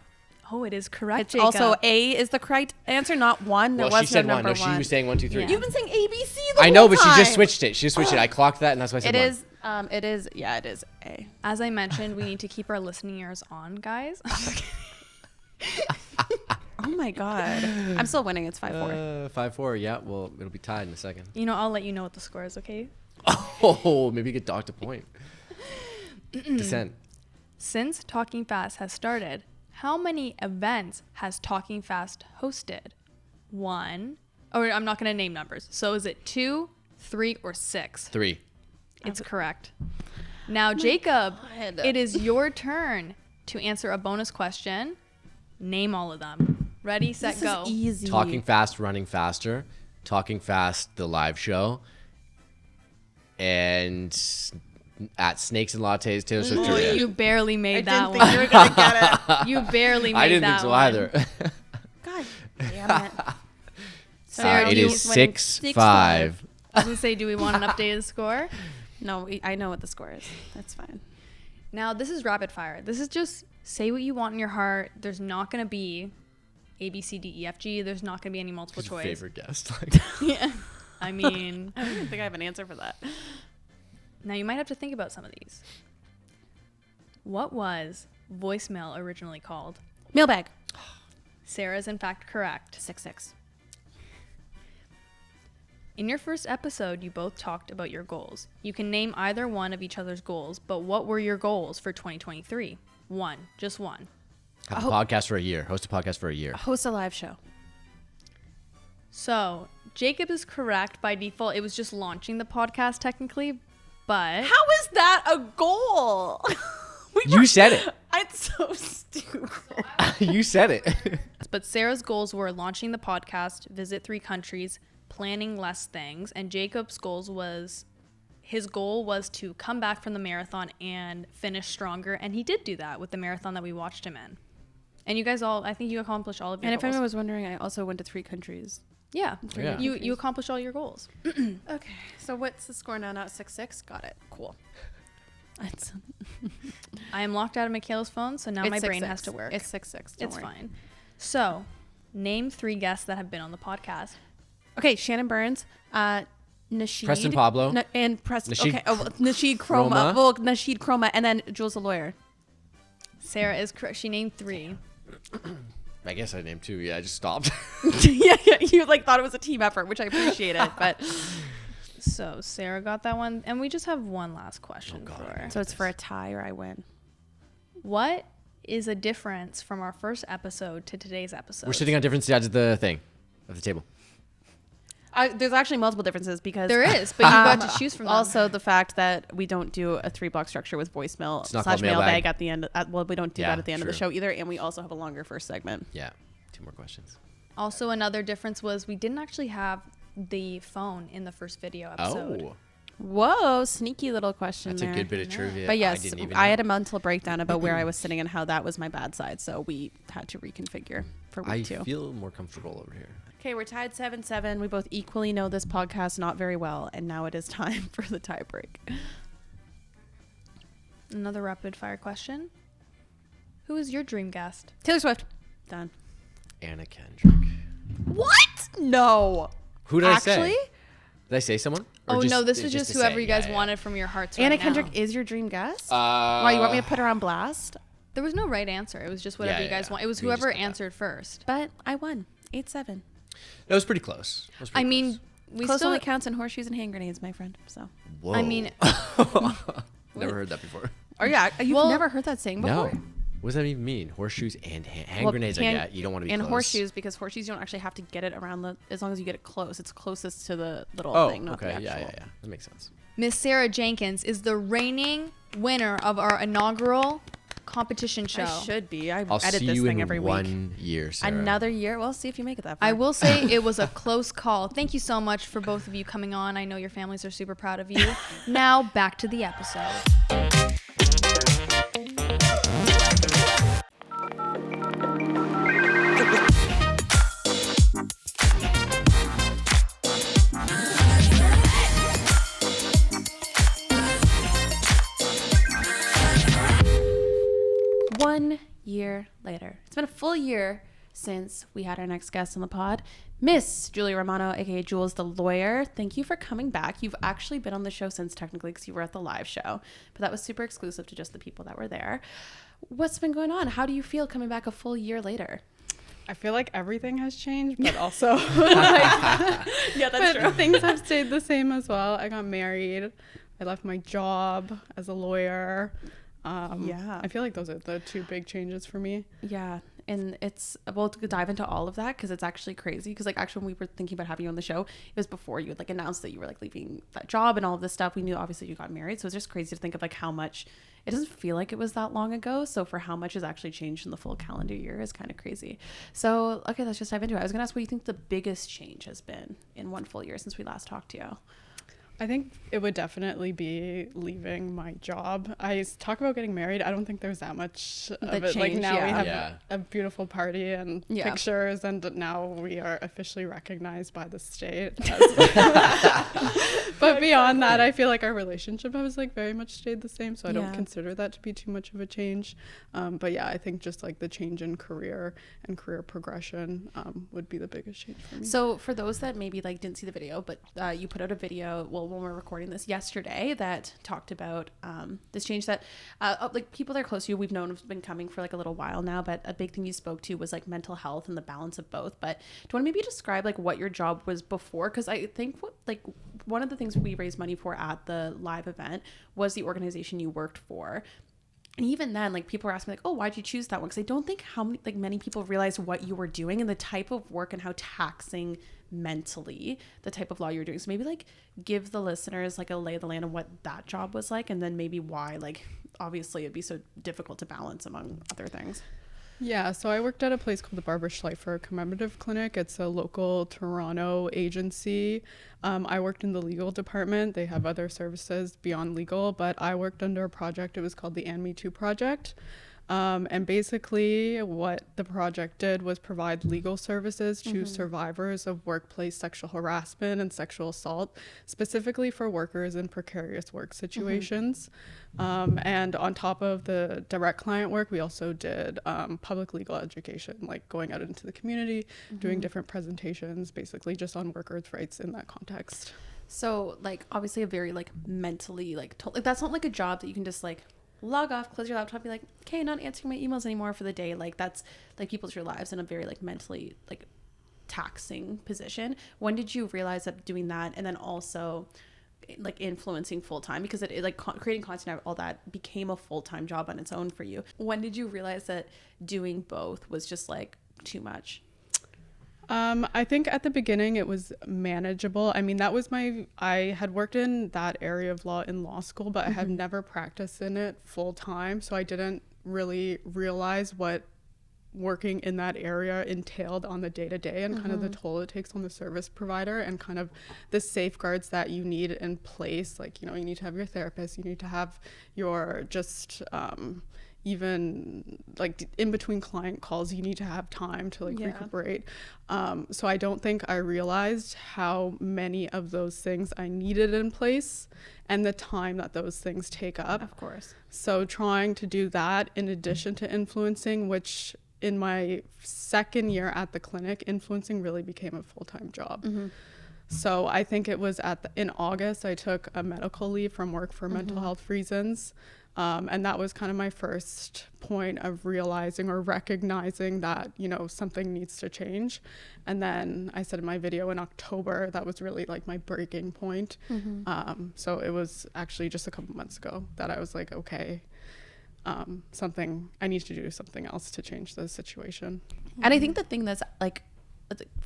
Speaker 3: Oh, it is correct,
Speaker 1: It's
Speaker 3: Jacob.
Speaker 1: also A is the correct answer, not 1. There
Speaker 2: Well,
Speaker 1: was
Speaker 2: she said
Speaker 1: no
Speaker 2: 1.
Speaker 1: number
Speaker 2: No,
Speaker 1: 1.
Speaker 2: she was saying 1, 2, 3.
Speaker 3: Yeah.
Speaker 1: You've been saying ABC the
Speaker 2: I know,
Speaker 1: whole
Speaker 2: but she just
Speaker 1: time.
Speaker 2: switched it. She just switched it. I clocked that, and that's why I said
Speaker 1: It
Speaker 2: 1.
Speaker 1: is, it is A.
Speaker 3: As I mentioned, we need to keep our listening ears on, guys.
Speaker 1: Oh my God. I'm still winning. It's 5-4.
Speaker 2: 5-4. Yeah. Well, it'll be tied in a second.
Speaker 3: You know, I'll let you know what the score is, okay?
Speaker 2: Oh, maybe you could dock a point. Descent.
Speaker 3: Since Talking Fast has started, how many events has Talking Fast hosted? 1, or I'm not going to name numbers. So is it 2, 3, or 6?
Speaker 2: 3.
Speaker 3: It's correct. Now, Jacob,
Speaker 1: God.
Speaker 3: it is your turn to answer a bonus question. Name all of them. Ready, set,
Speaker 1: This
Speaker 3: go.
Speaker 1: is easy.
Speaker 2: Talking Fast, Running Faster. Talking Fast, the live show. And at Snakes and Lattes, Taylor Swift.
Speaker 3: Oh,
Speaker 2: trivia.
Speaker 3: you barely made
Speaker 1: I
Speaker 3: that
Speaker 1: didn't
Speaker 3: one.
Speaker 1: think you were going to get it.
Speaker 3: You barely made
Speaker 2: I didn't
Speaker 3: that
Speaker 2: think so
Speaker 3: one.
Speaker 2: either.
Speaker 1: God damn it.
Speaker 3: Sarah,
Speaker 2: it
Speaker 3: you
Speaker 2: is
Speaker 1: winning
Speaker 2: 6-5.
Speaker 3: I was going to say, do we want an updated score?
Speaker 1: No, I know what the score is. That's fine.
Speaker 3: Now, this is rapid fire. This is just say what you want in your heart. There's not going to be A, B, C, D, E, F, G. There's not going to be any multiple
Speaker 2: Who's
Speaker 3: choice.
Speaker 2: your favorite guest?
Speaker 3: Yeah. I mean,
Speaker 1: I don't even think I have an answer for that.
Speaker 3: now you might have to think about some of these. What was voicemail originally called?
Speaker 1: Mailbag.
Speaker 3: Sarah is in fact correct.
Speaker 1: 6-6.
Speaker 3: In your first episode, you both talked about your goals. You can name either one of each other's goals, but what were your goals for 2023? One. Just one.
Speaker 2: Have a podcast for a year. Host a podcast for a year.
Speaker 1: Host a live show.
Speaker 3: So, Jacob is correct by default. It was just launching the podcast technically, but...
Speaker 1: How is that a goal?
Speaker 2: You said it.
Speaker 1: It's so stupid.
Speaker 2: You said it.
Speaker 3: But Sarah's goals were launching the podcast, visit 3 countries, planning less things, and Jacob's his goal was to come back from the marathon and finish stronger, and he did do that with the marathon that we watched him in. And you guys all, I think you accomplished all of your
Speaker 1: And
Speaker 3: goals.
Speaker 1: if anyone was wondering, I also went to 3 countries.
Speaker 3: Yeah.
Speaker 2: Yeah.
Speaker 3: You accomplished all your goals.
Speaker 1: Okay, so what's the score now? Not 6-6? Got it. Cool.
Speaker 3: I am locked out of Michaela's phone, so now my brain has to work.
Speaker 1: It's 6-6.
Speaker 3: It's fine. So, name 3 guests that have been on the podcast.
Speaker 1: Okay, Shannon Burns, Nasheed.
Speaker 2: Preston Pablo.
Speaker 1: And Preston.
Speaker 2: Nasheed
Speaker 1: Okay, Nasheed Chroma.
Speaker 2: Chroma.
Speaker 1: Well, Nasheed Chroma, and then Jules the Lawyer.
Speaker 3: Sarah is correct. She named 3.
Speaker 2: I guess I named 2. Yeah, I just stopped.
Speaker 1: yeah, you thought it was a team effort, which I appreciated, but...
Speaker 3: So, Sarah got that one. And we just have one last question for her.
Speaker 1: So it's for a tie or I win.
Speaker 3: What is a difference from our first episode to today's episode?
Speaker 2: We're sitting on different sides of the table.
Speaker 1: There's actually multiple differences because
Speaker 3: There is, but you got to choose from them.
Speaker 1: Also, the fact that we don't do a 3-block structure with voicemail
Speaker 2: It's not
Speaker 1: /
Speaker 2: called
Speaker 1: mailbag
Speaker 2: mailbag.
Speaker 1: at the end. Well, we don't do that at the end of the
Speaker 2: true.
Speaker 1: show either, and we also have a longer first segment.
Speaker 2: Yeah. 2 more questions.
Speaker 3: Also, another difference was we didn't actually have the phone in the first video episode.
Speaker 2: Oh,
Speaker 1: Whoa, sneaky little question
Speaker 2: that's
Speaker 1: there.
Speaker 2: a good bit of trivia.
Speaker 1: But yes,
Speaker 2: I didn't even
Speaker 1: I
Speaker 2: know.
Speaker 1: had a mental breakdown about where I was sitting and how that was my bad side, so we had to reconfigure for week 2.
Speaker 2: I feel more comfortable over here.
Speaker 1: Okay, we're tied 7-7. We both equally know this podcast not very well, and now it is time for the tie break.
Speaker 3: Another rapid fire question. Who is your dream guest?
Speaker 1: Taylor Swift. Done.
Speaker 2: Anna Kendrick.
Speaker 1: What? No.
Speaker 2: Who did
Speaker 1: Actually?
Speaker 2: I say? Did I say someone? Or
Speaker 3: Oh, no, this
Speaker 2: it's
Speaker 3: was just
Speaker 2: to
Speaker 3: whoever
Speaker 2: say?
Speaker 3: you guys
Speaker 2: Yeah, yeah.
Speaker 3: wanted from your hearts
Speaker 1: Anna
Speaker 3: right
Speaker 1: Kendrick
Speaker 3: now.
Speaker 1: is your dream guest? Why, you want me to put her on blast?
Speaker 3: There was no right answer. It was just whatever
Speaker 2: Yeah,
Speaker 3: you guys
Speaker 2: yeah.
Speaker 3: want. It was
Speaker 2: We can just
Speaker 3: whoever
Speaker 2: go with that.
Speaker 3: answered first.
Speaker 1: But I won. 8-7.
Speaker 2: That was pretty close. That was
Speaker 3: I
Speaker 2: pretty
Speaker 3: mean, we
Speaker 1: Close
Speaker 3: still...
Speaker 1: only counts in horseshoes and hand grenades, my friend. So.
Speaker 2: Whoa.
Speaker 3: I mean...
Speaker 2: Never heard that before.
Speaker 1: Oh, yeah. You've
Speaker 3: Well,
Speaker 1: never heard that saying
Speaker 2: No.
Speaker 1: before?
Speaker 2: What does that even mean? Horseshoes and hand
Speaker 1: Well,
Speaker 2: grenades.
Speaker 1: hand-
Speaker 2: I get. You don't want to be
Speaker 1: And
Speaker 2: close.
Speaker 1: horseshoes, because horseshoes you don't actually have to get it around the... As long as you get it close. It's closest to the little
Speaker 2: Oh,
Speaker 1: thing, not the
Speaker 2: okay.
Speaker 1: actual.
Speaker 2: Yeah. That makes sense.
Speaker 3: Miss Sarah Jenkins is the reigning winner of our inaugural competition show.
Speaker 1: I should be. I
Speaker 2: I'll
Speaker 1: edit
Speaker 2: see
Speaker 1: this
Speaker 2: you
Speaker 1: thing
Speaker 2: in
Speaker 1: every week.
Speaker 2: 1 year, Sarah.
Speaker 1: Another year. Well, see if you make it that far.
Speaker 3: I will say it was a close call. Thank you so much for both of you coming on. I know your families are super proud of you. Now back to the episode.
Speaker 1: One year later. It's been a full year since we had our next guest on the pod, Miss Julia Romano, aka Jules the Lawyer. Thank you for coming back. You've actually been on the show since technically because you were at the live show, but that was super exclusive to just the people that were there. What's been going on? How do you feel coming back a full year later?
Speaker 4: I feel like everything has changed, but also
Speaker 1: Yeah, that's
Speaker 4: but things have stayed the same as well. I got married. I left my job as a lawyer.
Speaker 1: Yeah.
Speaker 4: I feel like those are the 2 big changes for me.
Speaker 1: Yeah. And it's, we'll dive into all of that because it's actually crazy. Because, like, actually, when we were thinking about having you on the show, it was before you had, like, announced that you were, like, leaving that job and all of this stuff. We knew, obviously, you got married. So it's just crazy to think of, like, how much, it doesn't feel like it was that long ago. So for how much has actually changed in the full calendar year is kind of crazy. So, okay, let's just dive into it. I was going to ask what you think the biggest change has been in 1 full year since we last talked to you.
Speaker 4: I think it would definitely be leaving my job. I talk about getting married. I don't think there's that much of it. Like
Speaker 1: change,
Speaker 4: now
Speaker 1: yeah.
Speaker 4: we have
Speaker 2: Yeah.
Speaker 4: a beautiful party and
Speaker 1: Yeah.
Speaker 4: pictures, and now we are officially recognized by the state. But beyond that, I feel like our relationship has like very much stayed the same, so I don't consider that to be too much of a change. But yeah, I think just like the change in career and career progression would be the biggest change for me.
Speaker 1: So for those that maybe like didn't see the video, but you put out a video, well, when we're recording this yesterday, that talked about this change that like people that are close to you, we've known has been coming for like a little while now, but a big thing you spoke to was like mental health and the balance of both. But do you want to maybe describe like what your job was before? Because I think one of the things we raised money for at the live event was the organization you worked for. And even then, like, people were asking me like, oh, why'd you choose that one? Because I don't think many people realize what you were doing and the type of work and how taxing mentally the type of law you're doing. So maybe like give the listeners like a lay of the land of what that job was like, and then maybe why, like, obviously it'd be so difficult to balance among other things.
Speaker 4: Yeah, so I worked at a place called the Barbara Schleifer Commemorative Clinic. It's a local Toronto agency. I worked in the legal department. They have other services beyond legal, but I worked under a project. It was called the And Me Too Project. And basically what the project did was provide legal services to survivors of workplace sexual harassment and sexual assault, specifically for workers in precarious work situations. And on top of the direct client work, we also did public legal education, like going out into the community, doing different presentations, basically just on workers' rights in that context.
Speaker 1: So like obviously a very like mentally like that's not like a job that you can just like log off, close your laptop, be like, okay, not answering my emails anymore for the day. Like that's like people's your lives in a very like mentally like taxing position. When did you realize that doing that and then also like influencing full time, because it like creating content, all that became a full-time job on its own for you? When did you realize that doing both was just like too much?
Speaker 4: I think at the beginning it was manageable. I mean, I had worked in that area of law in law school, but I had never practiced in it full time. So I didn't really realize what working in that area entailed on the day-to-day and kind of the toll it takes on the service provider and kind of the safeguards that you need in place. Like, you know, you need to have your therapist, you need to have your just even like in between client calls, you need to have time to like recuperate. So I don't think I realized how many of those things I needed in place and the time that those things take up.
Speaker 1: Of course.
Speaker 4: So trying to do that in addition to influencing, which in my second year at the clinic, influencing really became a full-time job. So I think it was in August, I took a medical leave from work for mental health reasons. And that was kind of my first point of realizing or recognizing that, you know, something needs to change. And then I said in my video in October, that was really like my breaking point. So it was actually just a couple months ago that I was like, okay, I need to do something else to change the situation.
Speaker 1: And I think the thing that's like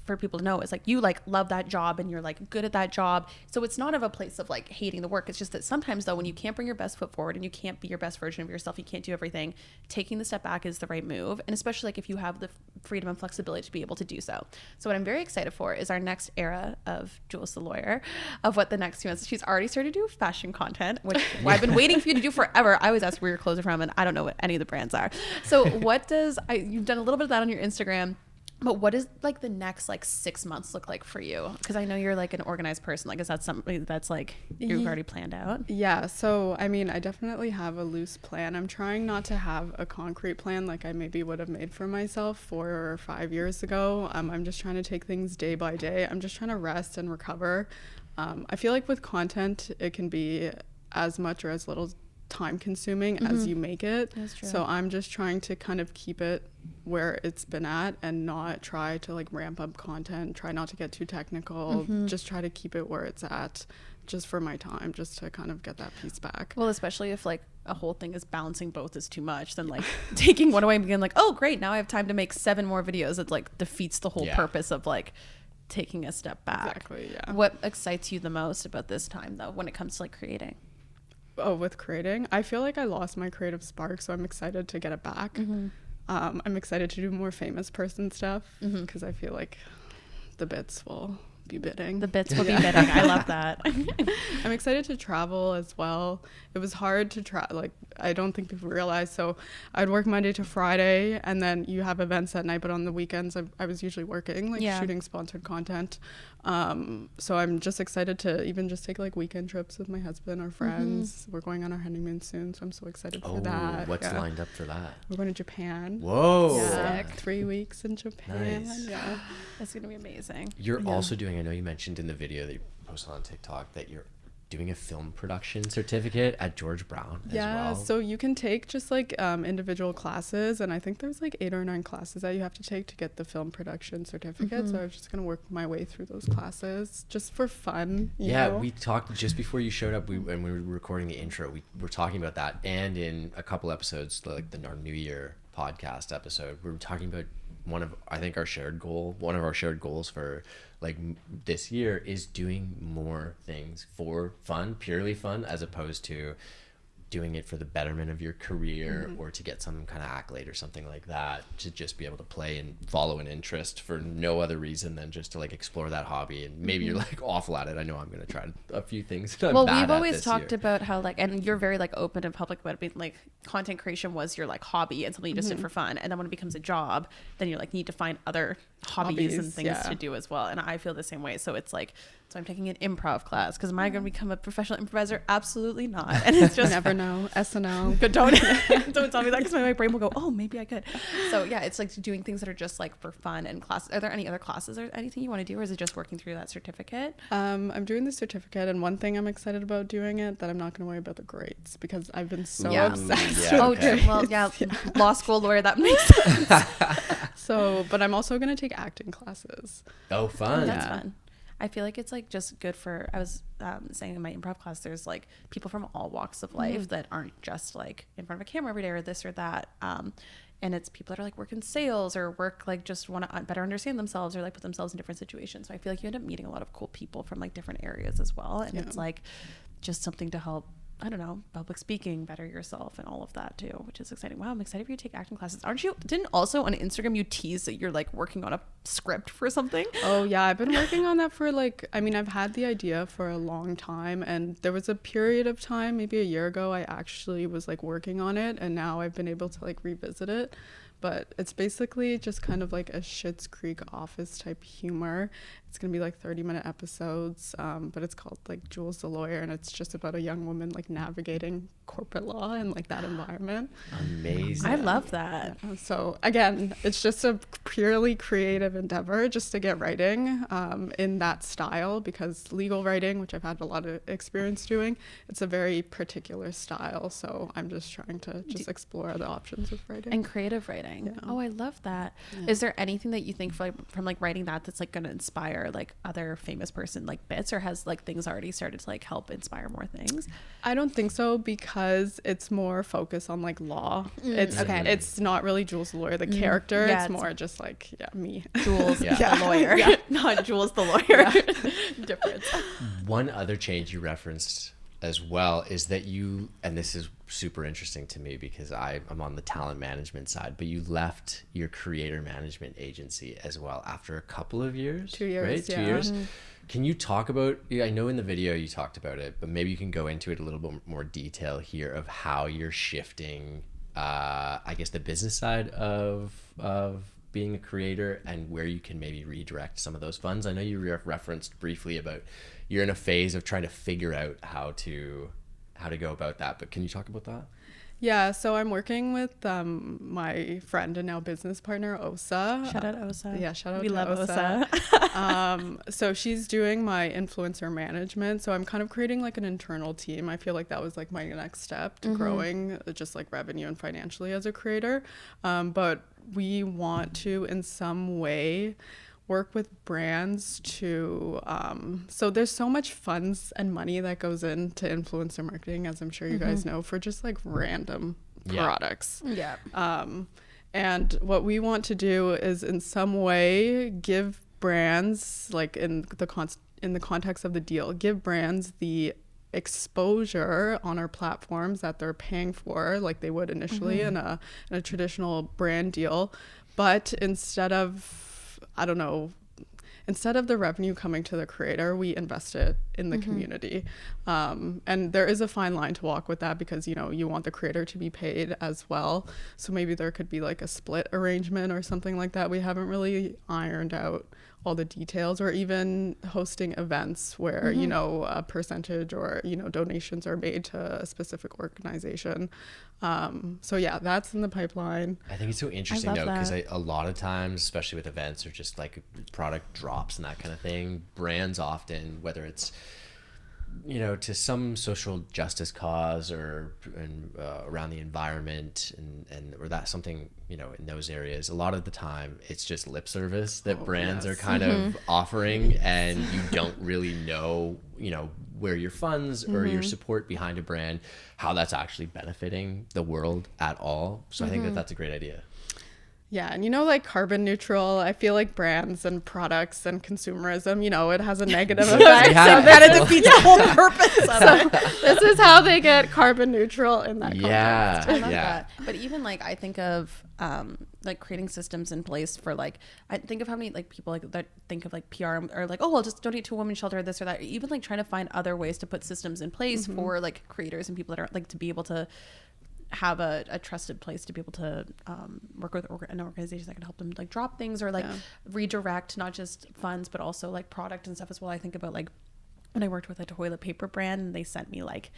Speaker 1: for people to know is like you like love that job and you're like good at that job, so it's not of a place of like hating the work. It's just that sometimes though, when you can't bring your best foot forward and you can't be your best version of yourself, you can't do everything, taking the step back is the right move. And especially like if you have the freedom and flexibility to be able to do so. So what I'm very excited for is our next era of Jules the Lawyer, of what the next 2 months. She's already started to do fashion content, which I've been waiting for you to do forever. I always ask where your clothes are from and I don't know what any of the brands are. So you've done a little bit of that on your Instagram. But what does like the next like 6 months look like for you? Because I know you're like an organized person. Like, is that something that's like you've already planned out? Yeah.
Speaker 4: So, I mean, I definitely have a loose plan. I'm trying not to have a concrete plan like I maybe would have made for myself 4 or 5 years ago. I'm just trying to take things day by day. I'm just trying to rest and recover. I feel like with content, it can be as much or as little time consuming as you make it.
Speaker 1: That's true.
Speaker 4: So I'm just trying to kind of keep it where it's been at and not try to like ramp up content, try not to get too technical, just try to keep it where it's at just for my time, just to kind of get that piece back.
Speaker 1: Well, especially if like a whole thing is balancing both is too much, then like taking one away and being like, oh great, now I have time to make 7 more videos. It like defeats the whole purpose of like taking a step back.
Speaker 4: Exactly, yeah.
Speaker 1: What excites you the most about this time though when it comes to like creating?
Speaker 4: Oh, with creating, I feel like I lost my creative spark, so I'm excited to get it back. I'm excited to do more famous person stuff because I feel like the bits will be bidding.
Speaker 1: The bits will be bidding. I love that.
Speaker 4: I'm excited to travel as well. It was hard to like I don't think people realize. So I'd work Monday to Friday, and then you have events at night, but on the weekends I was usually working, like shooting sponsored content. So I'm just excited to even just take like weekend trips with my husband or friends. We're going on our honeymoon soon, so I'm so excited for that.
Speaker 2: What's lined up for that?
Speaker 4: We're going to Japan.
Speaker 2: Whoa.
Speaker 4: Yeah, 3 weeks in Japan.
Speaker 2: Nice.
Speaker 4: Yeah.
Speaker 1: That's gonna be amazing.
Speaker 2: You're also doing, I know you mentioned in the video that you posted on TikTok that you're doing a film production certificate at George Brown as well.
Speaker 4: So you can take just like individual classes, and I think there's like 8 or 9 classes that you have to take to get the film production certificate. So I was just gonna work my way through those classes just for fun. You know?
Speaker 2: We talked just before you showed up. When we were recording the intro, we were talking about that, and in a couple episodes, like our New Year podcast episode, we were talking about one of our shared goals for like this year is doing more things for fun, purely fun, as opposed to doing it for the betterment of your career or to get some kind of accolade or something like that, to just be able to play and follow an interest for no other reason than just to like explore that hobby. And maybe you're like awful at it. I know I'm going to try a few things that I'm bad
Speaker 1: we've
Speaker 2: at
Speaker 1: always
Speaker 2: this
Speaker 1: talked
Speaker 2: year.
Speaker 1: about how like, and you're very like open and public about it being like content creation was your like hobby and something you just did for fun. And then when it becomes a job, then you like need to find other hobbies and things to do as well. And I feel the same way. So it's like, so I'm taking an improv class because am I going to become a professional improviser? Absolutely not. And it's just
Speaker 4: never know. SNL.
Speaker 1: But don't tell me that, because my brain will go, oh, maybe I could. So yeah, it's like doing things that are just like for fun and classes. Are there any other classes or anything you want to do, or is it just working through that certificate?
Speaker 4: I'm doing the certificate, and one thing I'm excited about doing it that I'm not going to worry about the grades, because I've been so obsessed
Speaker 2: Yeah,
Speaker 4: with
Speaker 2: okay.
Speaker 4: grades.
Speaker 1: Well, yeah, law school lawyer, that makes sense.
Speaker 4: So, but I'm also going to take acting classes.
Speaker 2: Oh, fun.
Speaker 1: That's fun. I feel like it's like just good for, I was saying in my improv class, there's like people from all walks of life that aren't just like in front of a camera every day or this or that. And it's people that are like work in sales or work like just want to better understand themselves or like put themselves in different situations. So I feel like you end up meeting a lot of cool people from like different areas as well. And it's like just something to help, I don't know, public speaking, better yourself and all of that too, which is exciting. Wow, I'm excited for you to take acting classes. Aren't you? Didn't also on Instagram you tease that you're like working on a script for something?
Speaker 4: Oh yeah, I've been working on that for like, I mean, I've had the idea for a long time, and there was a period of time, maybe a year ago, I actually was like working on it, and now I've been able to like revisit it. But it's basically just kind of like a Schitt's Creek Office type humor. It's gonna be like 30-minute episodes, but it's called like Jules The Lawyer, and it's just about a young woman like navigating corporate law and like that environment.
Speaker 2: Amazing.
Speaker 1: I love that.
Speaker 4: Yeah. So again, it's just a purely creative endeavor just to get writing in that style, because legal writing, which I've had a lot of experience doing, it's a very particular style. So I'm just trying to just explore other options with writing.
Speaker 1: And creative writing.
Speaker 4: Yeah.
Speaker 1: Oh, I love that.
Speaker 4: Yeah.
Speaker 1: Is there anything that you think from like writing that's like going to inspire like other famous person like bits, or has like things already started to like help inspire more things?
Speaker 4: I don't think so, because it's more focused on like law. It's not really Jules the Lawyer, the character.
Speaker 1: Yeah,
Speaker 4: it's more just like me.
Speaker 1: Jules
Speaker 2: Yeah.
Speaker 1: the lawyer, not Jules the lawyer. Difference.
Speaker 2: One other change you referenced as well is that you, and this is super interesting to me because I'm on the talent management side, but you left your creator management agency as well after a couple of years.
Speaker 4: 2 years,
Speaker 2: right?
Speaker 4: yeah.
Speaker 2: 2 years. Can you talk about, I know in the video you talked about it, but maybe you can go into it a little bit more detail here of how you're shifting, I guess, the business side of being a creator and where you can maybe redirect some of those funds. I know you referenced briefly about you're in a phase of trying to figure out how to go about that, but can you talk about that?
Speaker 4: Yeah, so I'm working with my friend and now business partner, Osa.
Speaker 1: Shout out Osa.
Speaker 4: Yeah, shout out
Speaker 1: We
Speaker 4: to
Speaker 1: love
Speaker 4: Osa. So she's doing my influencer management. So I'm kind of creating like an internal team. I feel like that was like my next step to growing just like revenue and financially as a creator. But we want to in some way work with brands to so there's so much funds and money that goes into influencer marketing, as I'm sure you guys know, for just like random products.
Speaker 1: Yeah.
Speaker 4: And what we want to do is in some way give brands, like in the context of the deal, give brands the exposure on our platforms that they're paying for, like they would initially in a traditional brand deal. But instead of the revenue coming to the creator, we invest it in the community. And there is a fine line to walk with that, because, you know, you want the creator to be paid as well. So maybe there could be like a split arrangement or something like that. We haven't really ironed out all the details, or even hosting events where, you know, a percentage or, you know, donations are made to a specific organization. So yeah, that's in the pipeline.
Speaker 2: I think it's so interesting though, because a lot of times, especially with events or just like product drops and that kind of thing, brands often, whether it's, you know, to some social justice cause or around the environment and or that's something, you know, in those areas, a lot of the time it's just lip service that brands are kind of offering, and you don't really know, you know, where your funds or your support behind a brand, how that's actually benefiting the world at all. So I think that that's a great idea.
Speaker 4: Yeah, and you know, like carbon neutral, I feel like brands and products and consumerism, you know, it has a negative effect. So that it defeats the whole purpose of it. This is how they get carbon neutral in that context.
Speaker 1: I love that. But even like I think of like creating systems in place for like, I think of how many like people like that think of like PR or like, oh, I'll just donate to a women's shelter, this or that. Or even like trying to find other ways to put systems in place for like creators and people that are like to be able to have a trusted place to be able to work with an organization that can help them like drop things or like redirect not just funds but also like product and stuff as well. I think about like when I worked with a toilet paper brand and they sent me like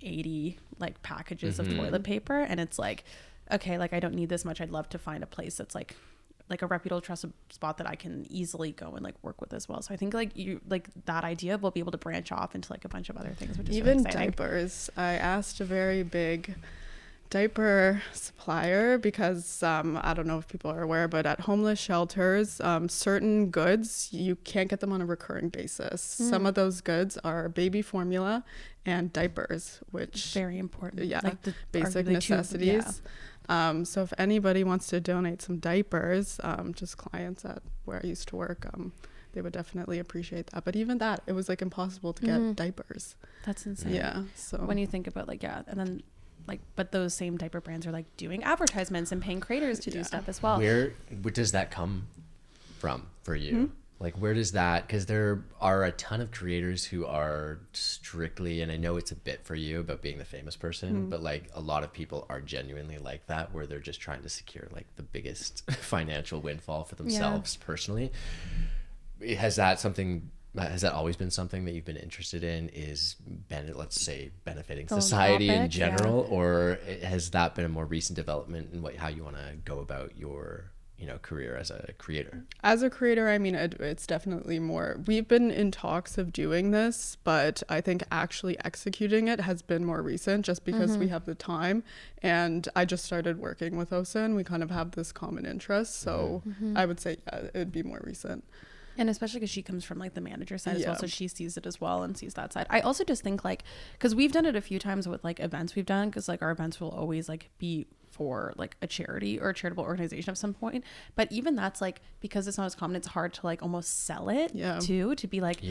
Speaker 1: 80 like packages of toilet paper, and it's like, okay, like I don't need this much. I'd love to find a place that's like a reputable trusted spot that I can easily go and like work with as well. So I think like you like that idea will be able to branch off into like a bunch of other things, which is
Speaker 4: even
Speaker 1: really exciting.
Speaker 4: Diapers. I asked a very big diaper supplier because I don't know if people are aware, but at homeless shelters, certain goods you can't get them on a recurring basis. Some of those goods are baby formula and diapers, which
Speaker 1: very important.
Speaker 4: Yeah,
Speaker 1: like the
Speaker 4: basic necessities. So if anybody wants to donate some diapers, just clients at where I used to work, they would definitely appreciate that. But even that, it was like impossible to get diapers.
Speaker 1: That's insane.
Speaker 4: Yeah. So
Speaker 1: when you think about like, yeah, and then like, but those same diaper brands are like doing advertisements and paying creators to do stuff as well.
Speaker 2: Where does that come from for you? Like, where does that, because there are a ton of creators who are strictly, and I know it's a bit for you about being the famous person, but like a lot of people are genuinely like that, where they're just trying to secure like the biggest financial windfall for themselves personally. Has that always been something that you've been interested in, is let's say benefiting society in general, or has that been a more recent development in how you want to go about your, you know, career as a creator?
Speaker 4: As a creator, I mean, it's definitely more. We've been in talks of doing this, but I think actually executing it has been more recent, just because we have the time. And I just started working with Osa, and we kind of have this common interest. So I would say it would be more recent.
Speaker 1: And especially because she comes from like the manager side as well, so she sees it as well and sees that side. I also just think like, because we've done it a few times with like events we've done, because like our events will always like be for like a charity or a charitable organization at some point, but even that's like, because it's not as common, it's hard to like almost sell it too, to be like,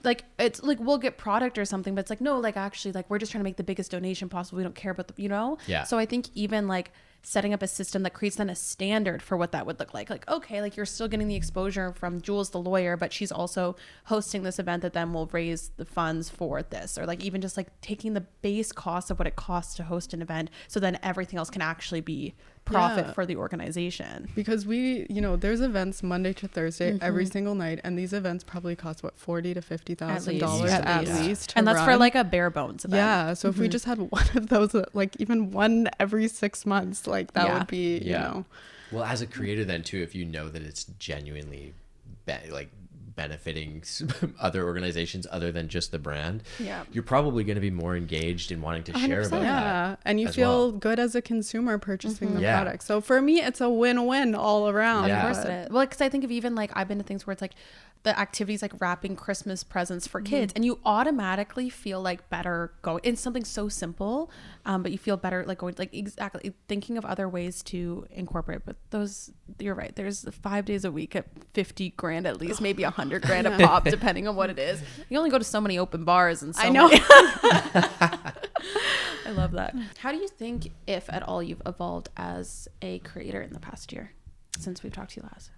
Speaker 1: like it's like we'll get product or something, but it's like, no, like actually like we're just trying to make the biggest donation possible, we don't care about the, you know. So I think even like setting up a system that creates then a standard for what that would look like okay, like you're still getting the exposure from Jules the Lawyer, but she's also hosting this event that then will raise the funds for this, or like even just like taking the base cost of what it costs to host an event, so then everything else can actually be profit for the organization.
Speaker 4: Because we, you know, there's events Monday to Thursday every single night, and these events probably cost what, $40,000 to $50,000 at least to
Speaker 1: and that's
Speaker 4: run.
Speaker 1: for like a bare bones event.
Speaker 4: So if we just had one of those, like even one every 6 months, like that would be, you know.
Speaker 2: Well, as a creator then too, if you know that it's genuinely like benefiting other organizations other than just the brand, you're probably going to be more engaged in wanting to share about that.
Speaker 4: And you feel good as a consumer purchasing the product. So for me, it's a win-win all around.
Speaker 1: Of course it is. Well, because I think of even like I've been to things where it's like the activities like wrapping Christmas presents for kids, and you automatically feel like better going. It's something so simple, but you feel better like going, like exactly thinking of other ways to incorporate. But those, you're right. There's 5 days a week at $50,000 at least, maybe $100,000 a pop, depending on what it is. You only go to so many open bars, and so I know. I love that. How do you think, if at all, you've evolved as a creator in the past year since we've talked to you last?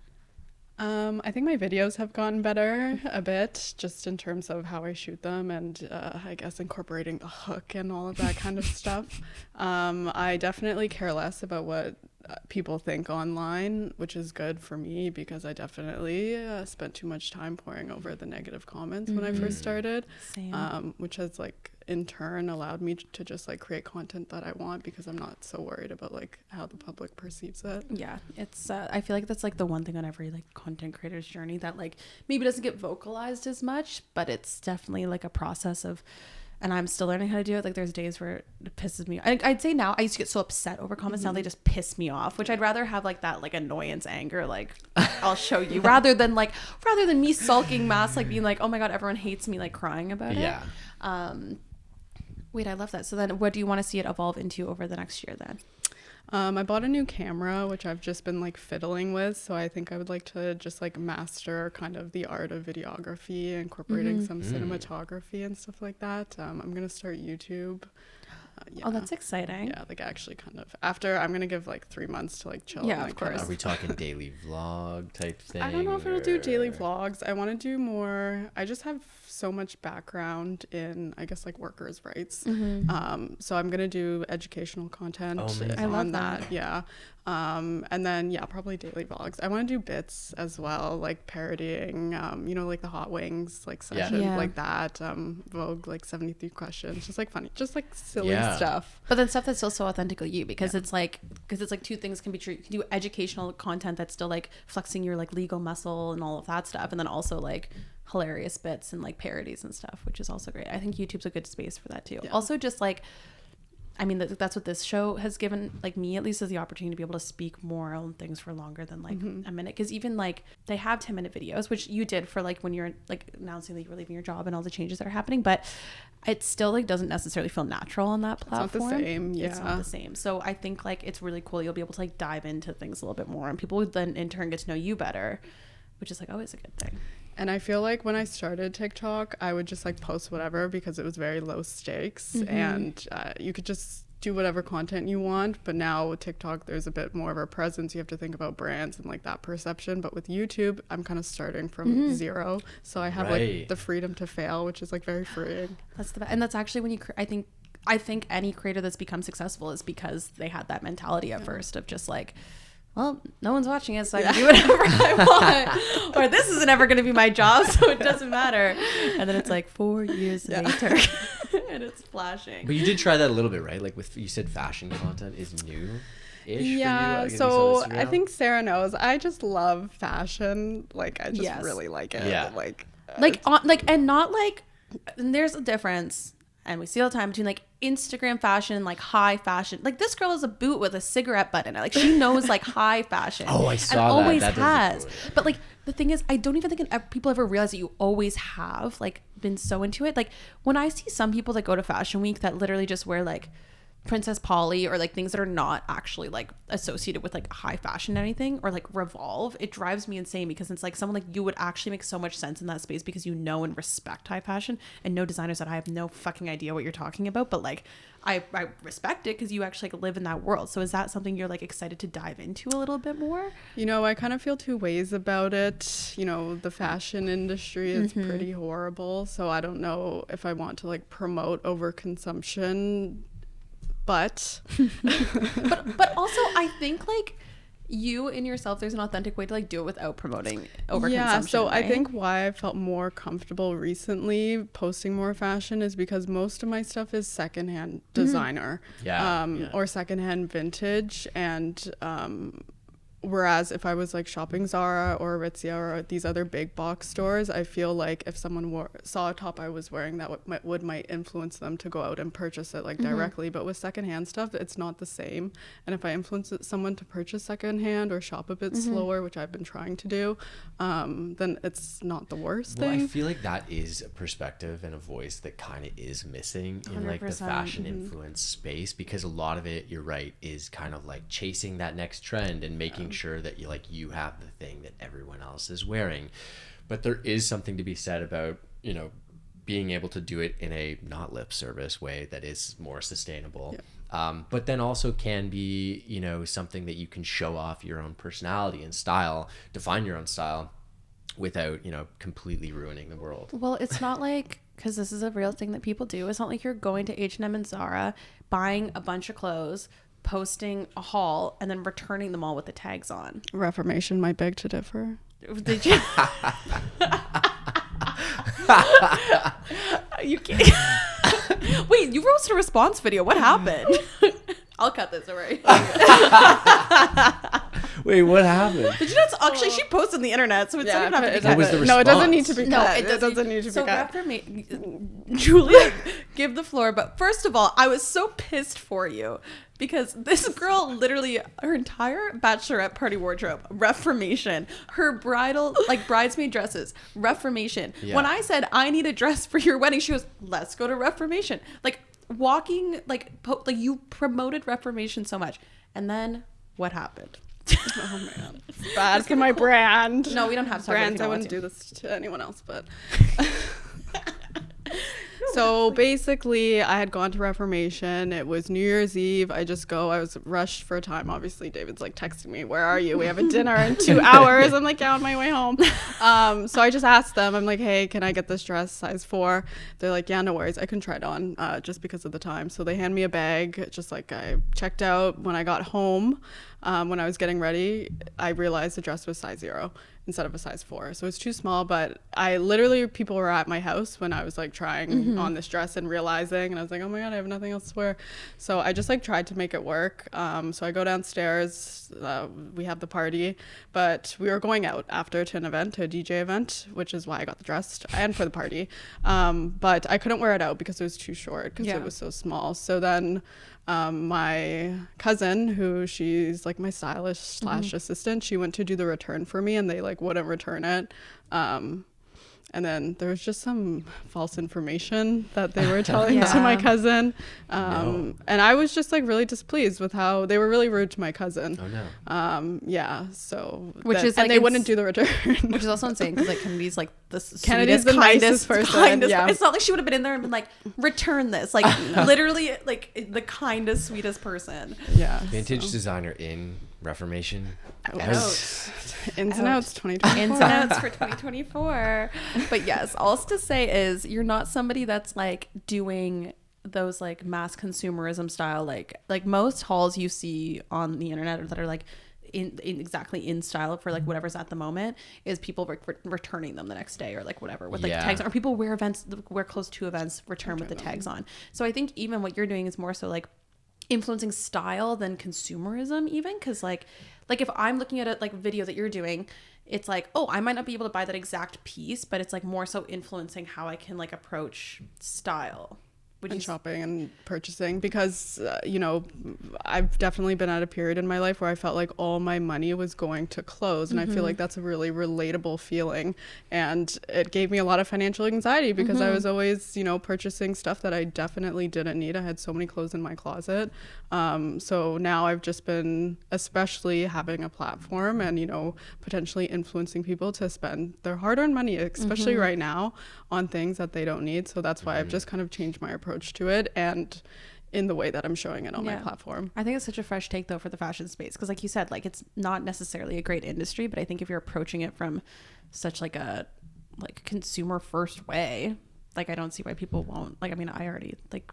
Speaker 4: I think my videos have gotten better a bit, just in terms of how I shoot them, and I guess incorporating the hook and all of that kind of stuff. I definitely care less about what people think online, which is good for me because I definitely spent too much time poring over the negative comments when I first started.
Speaker 1: Same.
Speaker 4: Which has like in turn allowed me to just like create content that I want because I'm not so worried about like how the public perceives it.
Speaker 1: Yeah, it's I feel like that's like the one thing on every like content creator's journey that like maybe doesn't get vocalized as much, but it's definitely like a process of, and I'm still learning how to do it. Like there's days where it pisses me. I'd say now I used to get so upset over comments. Now they just piss me off, which I'd rather have like that like annoyance, anger, like I'll show you, rather than me sulking mass, like being like, oh my god, everyone hates me, like crying about it.
Speaker 2: Yeah.
Speaker 1: Wait, I love that. So then what do you want to see it evolve into over the next year then?
Speaker 4: I bought a new camera, which I've just been like fiddling with. So I think I would like to just like master kind of the art of videography, incorporating some cinematography and stuff like that. I'm going to start YouTube. Yeah.
Speaker 1: Oh, that's exciting.
Speaker 4: Yeah, like actually kind of after I'm going to give like 3 months to like chill.
Speaker 1: Yeah,
Speaker 4: and, like,
Speaker 1: of course.
Speaker 2: Are we talking daily vlog type thing?
Speaker 4: I don't know if it'll do daily vlogs. I want to do more. I just have so much background in, I guess, like workers' rights. So I'm gonna do educational content on that. Yeah. And then probably daily vlogs. I want to do bits as well, like parodying, like the Hot Wings like session, like that. Vogue like 73 questions, just like funny, just like silly stuff.
Speaker 1: But then stuff that's still so authentically you, because it's like two things can be true. You can do educational content that's still like flexing your like legal muscle and all of that stuff, and then also like hilarious bits and like parodies and stuff, which is also great. I think YouTube's a good space for that too. Also just like, I mean, that's what this show has given like me at least, is the opportunity to be able to speak more on things for longer than like a minute. Because even like they have 10-minute videos, which you did for like when you're like announcing that you were leaving your job and all the changes that are happening, but it still like doesn't necessarily feel natural on that platform.
Speaker 4: It's not the same.
Speaker 1: It's not the same. So I think like it's really cool. You'll be able to like dive into things a little bit more, and people would then in turn get to know you better, which is like always a good thing.
Speaker 4: And I feel like when I started TikTok, I would just like post whatever because it was very low stakes, and you could just do whatever content you want. But now with TikTok, there's a bit more of a presence. You have to think about brands and like that perception. But with YouTube, I'm kind of starting from zero, so I have like the freedom to fail, which is like very freeing. That's
Speaker 1: the best. And that's actually when you I think any creator that's become successful is because they had that mentality at first of just like, well, no one's watching it, so I can do whatever I want. Or this isn't ever going to be my job, so it doesn't matter. And then it's like 4 years later, and it's flashing.
Speaker 2: But you did try that a little bit, right? Like you said fashion content is new.
Speaker 4: Yeah, so I think Sarah knows. I just love fashion. Like, I just really like it.
Speaker 2: Yeah.
Speaker 1: And not like, and there's a difference. And we see all the time between like Instagram fashion and like high fashion. Like this girl has a boot with a cigarette butt in it. Like she knows like high fashion.
Speaker 2: Oh, I saw
Speaker 1: and
Speaker 2: that.
Speaker 1: Always
Speaker 2: that
Speaker 1: has.
Speaker 2: Cool, yeah.
Speaker 1: But like the thing is, I don't even think people ever realize that you always have like been so into it. Like when I see some people that go to Fashion Week that literally just wear like Princess Polly or like things that are not actually like associated with like high fashion or anything, or like Revolve, it drives me insane because it's like someone like you would actually make so much sense in that space because you know and respect high fashion, and no designers that I have no fucking idea what you're talking about, but like I respect it because you actually like live in that world. So is that something you're like excited to dive into a little bit more?
Speaker 4: You know, I kind of feel two ways about it. You know, the fashion industry is pretty horrible, so I don't know if I want to like promote overconsumption. But
Speaker 1: also I think like you in yourself, there's an authentic way to like do it without promoting overconsumption.
Speaker 4: Yeah, so
Speaker 1: right?
Speaker 4: I think why I felt more comfortable recently posting more fashion is because most of my stuff is secondhand designer, or secondhand vintage, and whereas if I was like shopping Zara or Aritzia or these other big box stores, I feel like if someone saw a top I was wearing, that might influence them to go out and purchase it like directly. But with secondhand stuff, it's not the same. And if I influence someone to purchase secondhand or shop a bit slower, which I've been trying to do, then it's not the worst thing.
Speaker 2: I feel like that is a perspective and a voice that kind of is missing in 100%. Like the fashion influence space, because a lot of it, you're right, is kind of like chasing that next trend and making sure that you have the thing that everyone else is wearing. But there is something to be said about, being able to do it in a not lip service way that is more sustainable. but then also can be, something that you can show off your own personality and style, define your own style without, completely ruining the world.
Speaker 1: Well, it's not like, because this is a real thing that people do, it's not like you're going to H&M and Zara, buying a bunch of clothes, posting a haul, and then returning them all with the tags on.
Speaker 4: Reformation might beg to differ.
Speaker 1: Did you? You can't. Wait, you roasted a response video. What happened? I'll cut this, alright.
Speaker 2: Wait, what happened?
Speaker 1: Did you not? Actually, she posted on the internet, so it's not even have to be cut.
Speaker 2: What was the response?
Speaker 4: No, it doesn't need to be cut.
Speaker 1: No,
Speaker 4: it doesn't need to be cut.
Speaker 1: Julia, give the floor. But first of all, I was so pissed for you because this girl literally, her entire bachelorette party wardrobe, Reformation, her bridal, like bridesmaid dresses, Reformation.
Speaker 2: Yeah.
Speaker 1: When I said I need a dress for your wedding, she goes, "Let's go to Reformation." Like walking, like you promoted Reformation so much, and then what happened?
Speaker 4: Oh man, it's bad for my brand.
Speaker 1: No, we don't have to talk about
Speaker 4: brands.
Speaker 1: it if you
Speaker 4: I
Speaker 1: don't
Speaker 4: wouldn't
Speaker 1: want
Speaker 4: do this to anyone else, but. So basically, I had gone to Reformation. It was New Year's Eve. I was rushed for time. Obviously, David's like texting me, "Where are you? We have a dinner in 2 hours." I'm like, "Yeah, on my way home." So I just asked them. I'm like, "Hey, can I get this dress size 4?" They're like, "Yeah, no worries. I can try it on just because of the time." So they hand me a bag. Just like I checked out. When I got home, when I was getting ready, I realized the dress was size 0 instead of a size 4. So it's too small, but people were at my house when I was like trying on this dress and realizing, and I was like, oh my God, I have nothing else to wear. So I just like tried to make it work. So I go downstairs, we have the party, but we were going out after to an event, a DJ event, which is why I got the dress and for the party. But I couldn't wear it out because it was too short because it was so small. So then my cousin, who she's like my stylist / assistant, she went to do the return for me and they like wouldn't return it. And then there was just some false information that they were telling to my cousin. And I was just like really displeased with how they were really rude to my cousin.
Speaker 2: Oh no.
Speaker 4: So
Speaker 1: and
Speaker 4: they wouldn't do the return.
Speaker 1: Which is also insane because like Kennedy's like
Speaker 4: Kennedy's the nicest person. Yeah.
Speaker 1: It's not like she would have been in there and been like, return this. Like literally like the kindest, sweetest person.
Speaker 4: Yeah.
Speaker 2: Vintage designer in Reformation.
Speaker 4: Ins and outs 2024.
Speaker 1: Ins and outs for 2024. But yes, all to say is you're not somebody that's like doing those like mass consumerism style like most hauls you see on the internet that are like in exactly in style for like whatever's at the moment is people returning them the next day or like whatever with like tags, or people wear clothes to events, return with the tags on. So I think even what you're doing is more so like influencing style than consumerism, even because like if I'm looking at a like video that you're doing, it's like, oh, I might not be able to buy that exact piece, but it's like more so influencing how I can like approach style.
Speaker 4: And shopping and purchasing, because I've definitely been at a period in my life where I felt like all my money was going to clothes, and I feel like that's a really relatable feeling, and it gave me a lot of financial anxiety because I was always purchasing stuff that I definitely didn't need. I had so many clothes in my closet, so now I've just been, especially having a platform and potentially influencing people to spend their hard-earned money, especially right now, on things that they don't need. So that's why I've just kind of changed my approach to it and in the way that I'm showing it on my platform.
Speaker 1: I think it's such a fresh take though for the fashion space, because like you said, like it's not necessarily a great industry, but I think if you're approaching it from such like a consumer first way, like I don't see why people won't. Like I mean, I already like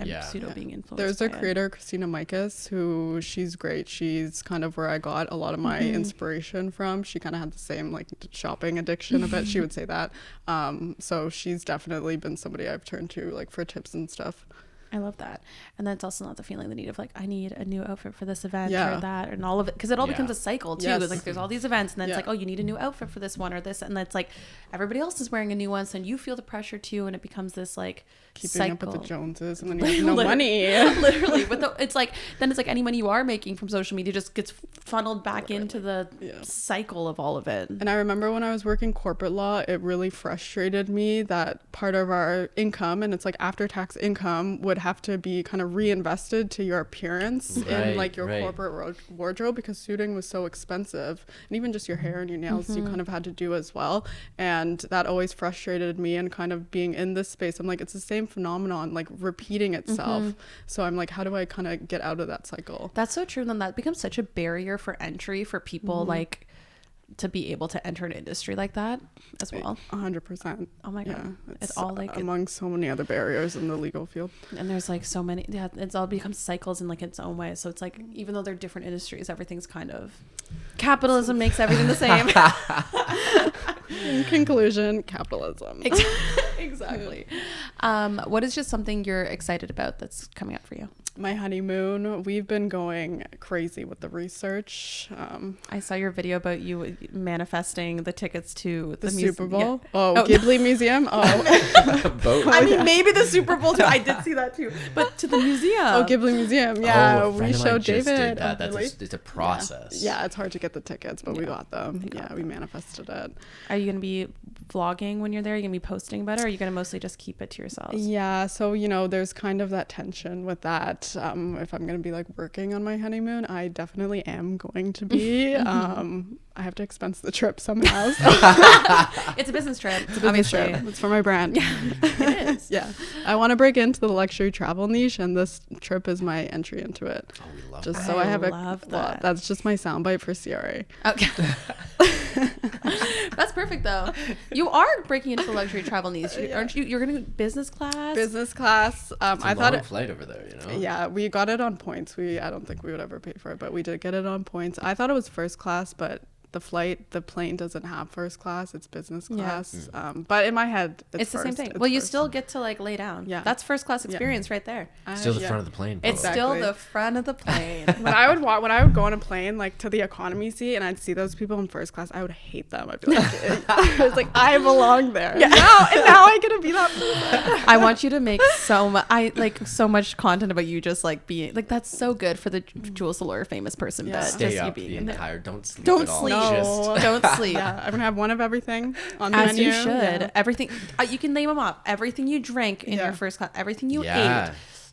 Speaker 1: am pseudo being influenced.
Speaker 4: There's a creator, Christina Mikas, who she's great. She's kind of where I got a lot of my inspiration from. She kind of had the same like shopping addiction a bit. She would say that. So she's definitely been somebody I've turned to like for tips and stuff.
Speaker 1: I love that. And then it's also not the feeling, the need of like, I need a new outfit for this event or that, and all of it, because it all becomes a cycle too. It's like there's all these events, and then it's like, oh, you need a new outfit for this one or this, and it's like everybody else is wearing a new one, so then you feel the pressure too, and it becomes this like
Speaker 4: keeping
Speaker 1: cycle.
Speaker 4: up with the Joneses, and then you have no money.
Speaker 1: Literally, but it's like then it's like any money you are making from social media just gets funneled back into the cycle of all of it.
Speaker 4: And I remember when I was working corporate law, it really frustrated me that part of our income, and it's like after tax income, would have to be kind of reinvested to your appearance in like your corporate wardrobe, because suiting was so expensive, and even just your hair and your nails you kind of had to do as well. And that always frustrated me, and kind of being in this space, I'm like, it's the same phenomenon, like repeating itself. So I'm like, how do I kind of get out of that cycle?
Speaker 1: That's so true. Then that becomes such a barrier for entry for people like to be able to enter an industry like that as well.
Speaker 4: 100%.
Speaker 1: Oh my god. It's all like
Speaker 4: among so many other barriers in the legal field,
Speaker 1: and there's like so many, it's all becomes cycles in like its own way. So it's like, even though they're different industries, everything's kind of, capitalism makes everything the same.
Speaker 4: In conclusion, capitalism.
Speaker 1: Exactly. What is just something you're excited about that's coming up for you?
Speaker 4: My honeymoon, we've been going crazy with the research.
Speaker 1: I saw your video about you manifesting the tickets to
Speaker 4: the Super Bowl.
Speaker 1: Yeah.
Speaker 4: Oh, Ghibli Museum. Oh,
Speaker 2: Both.
Speaker 1: I mean, maybe the Super Bowl too. I did see that too, but to the museum.
Speaker 4: Oh, Ghibli Museum. Yeah,
Speaker 2: a
Speaker 4: we
Speaker 2: friend of mine
Speaker 4: showed
Speaker 2: just
Speaker 4: David.
Speaker 2: did that. It's a process.
Speaker 4: Yeah, it's hard to get the tickets, but we got them. We manifested it.
Speaker 1: Are you gonna be vlogging when you're there? Are you gonna be posting about it, or are you gonna mostly just keep it to yourselves?
Speaker 4: Yeah, so there's kind of that tension with that. If I'm gonna be like working on my honeymoon, I definitely am going to be. I have to expense the trip somehow. So.
Speaker 1: It's a business trip.
Speaker 4: It's a business trip. It's for my brand.
Speaker 1: It is.
Speaker 4: Yeah, I want to break into the luxury travel niche, and this trip is my entry into it.
Speaker 2: Oh, we love
Speaker 4: just
Speaker 2: that.
Speaker 4: so I have
Speaker 1: love that.
Speaker 4: That's just my soundbite for CRA.
Speaker 1: Okay. That's perfect though. You are breaking into the luxury travel niche, aren't you? You're gonna go business class.
Speaker 4: Business class.
Speaker 2: I thought a flight over there.
Speaker 4: Yeah, we got it on points. I don't think we would ever pay for it, but we did get it on points. I thought it was first class, but the plane doesn't have first class. It's business class. But in my head, it's
Speaker 1: the same thing.
Speaker 4: It's
Speaker 1: well, you
Speaker 4: first.
Speaker 1: still get to like lay down.
Speaker 4: Yeah,
Speaker 1: that's first class experience right there.
Speaker 2: Still the front of the plane.
Speaker 1: It's still the front of the plane.
Speaker 4: When I would go on a plane like to the economy seat, and I'd see those people in first class, I would hate them. I'd be like, I was like, I belong there. Yeah. Now I get to be that person.
Speaker 1: I want you to make so much content about you just like being like, that's so good for the Jules The Lawyer famous person.
Speaker 4: Yeah.
Speaker 1: But
Speaker 2: Stay
Speaker 1: just
Speaker 2: up
Speaker 1: you being
Speaker 2: the
Speaker 1: in there.
Speaker 2: entire. Don't sleep.
Speaker 1: Don't
Speaker 2: at all.
Speaker 1: sleep.
Speaker 4: No.
Speaker 1: Don't sleep.
Speaker 4: Yeah, I'm gonna have one of everything on the
Speaker 1: As
Speaker 4: menu.
Speaker 1: you should.
Speaker 4: Yeah.
Speaker 1: Everything you can name them up. Everything you drank in your first class. Everything you ate.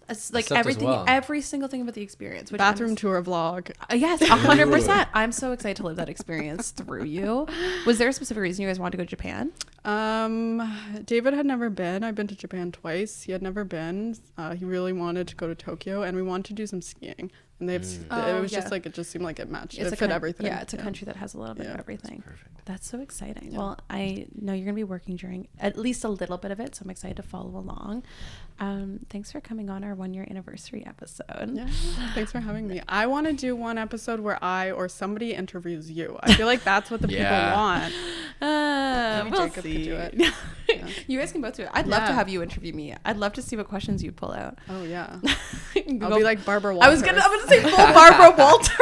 Speaker 1: It's like everything, every single thing about the experience. Which
Speaker 4: Bathroom tour vlog.
Speaker 1: Yes, 100%. I'm so excited to live that experience through you. Was there a specific reason you guys wanted to go to Japan?
Speaker 4: David had never been. I've been to Japan twice. He had never been. He really wanted to go to Tokyo, and we wanted to do some skiing. And it was just like, it just seemed like it matched. It fit everything.
Speaker 1: Yeah, it's a country that has a little bit of everything.
Speaker 2: That's perfect.
Speaker 1: That's so exciting. Yeah. Well, I know you're going to be working during at least a little bit of it, so I'm excited to follow along. Thanks for coming on our 1-year anniversary episode.
Speaker 4: Yeah, thanks for having me. I want to do one episode where I or somebody interviews you. I feel like that's what the people want. Maybe
Speaker 1: we'll
Speaker 4: Jacob
Speaker 1: see.
Speaker 4: could do it.
Speaker 1: Yeah. You guys can both do it. I'd love to have you interview me. I'd love to see what questions you'd pull out.
Speaker 4: Oh yeah. I'll be like Barbara Walters.
Speaker 1: I was gonna say full Barbara Walters.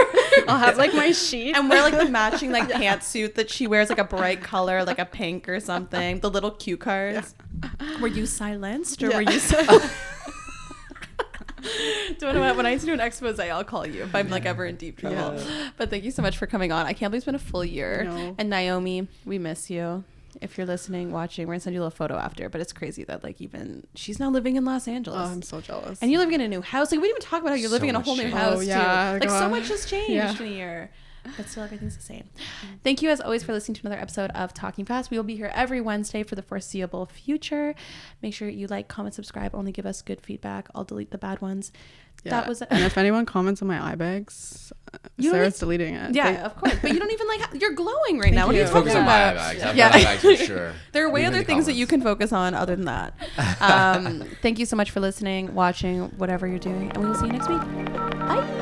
Speaker 4: I'll have like my sheet
Speaker 1: and wear like the matching like pantsuit that she wears, like a bright color, like a pink or something. The little cue cards. Yeah. Were you silenced or were you? When I used to do an expose, I'll call you if I'm like ever in deep trouble. Yeah. But thank you so much for coming on. I can't believe it's been a full year.
Speaker 4: No.
Speaker 1: And Naomi, we miss you. If you're listening, watching, we're gonna send you a little photo after. But it's crazy that like even she's now living in Los Angeles.
Speaker 4: Oh, I'm so jealous.
Speaker 1: And you're living in a new house. Like we didn't even talk about how you're living in a whole new house too. Like so much has changed in a year. But still everything's the same. Thank you as always for listening to another episode of Talking Fast. We will be here every Wednesday for the foreseeable future. Make sure you like, comment, subscribe. Only give us good feedback. I'll delete the bad ones.
Speaker 4: Yeah.
Speaker 1: That was
Speaker 4: and if anyone comments on my eye bags, Sarah's deleting it.
Speaker 1: Yeah, of course. But you don't even you're glowing right now. What are you talking
Speaker 2: focus
Speaker 1: about?
Speaker 2: On my eye bags. Yeah. Eye bags for sure.
Speaker 1: There are way other things that you can focus on other than that. Thank you so much for listening, watching, whatever you're doing, and we will see you next week. Bye.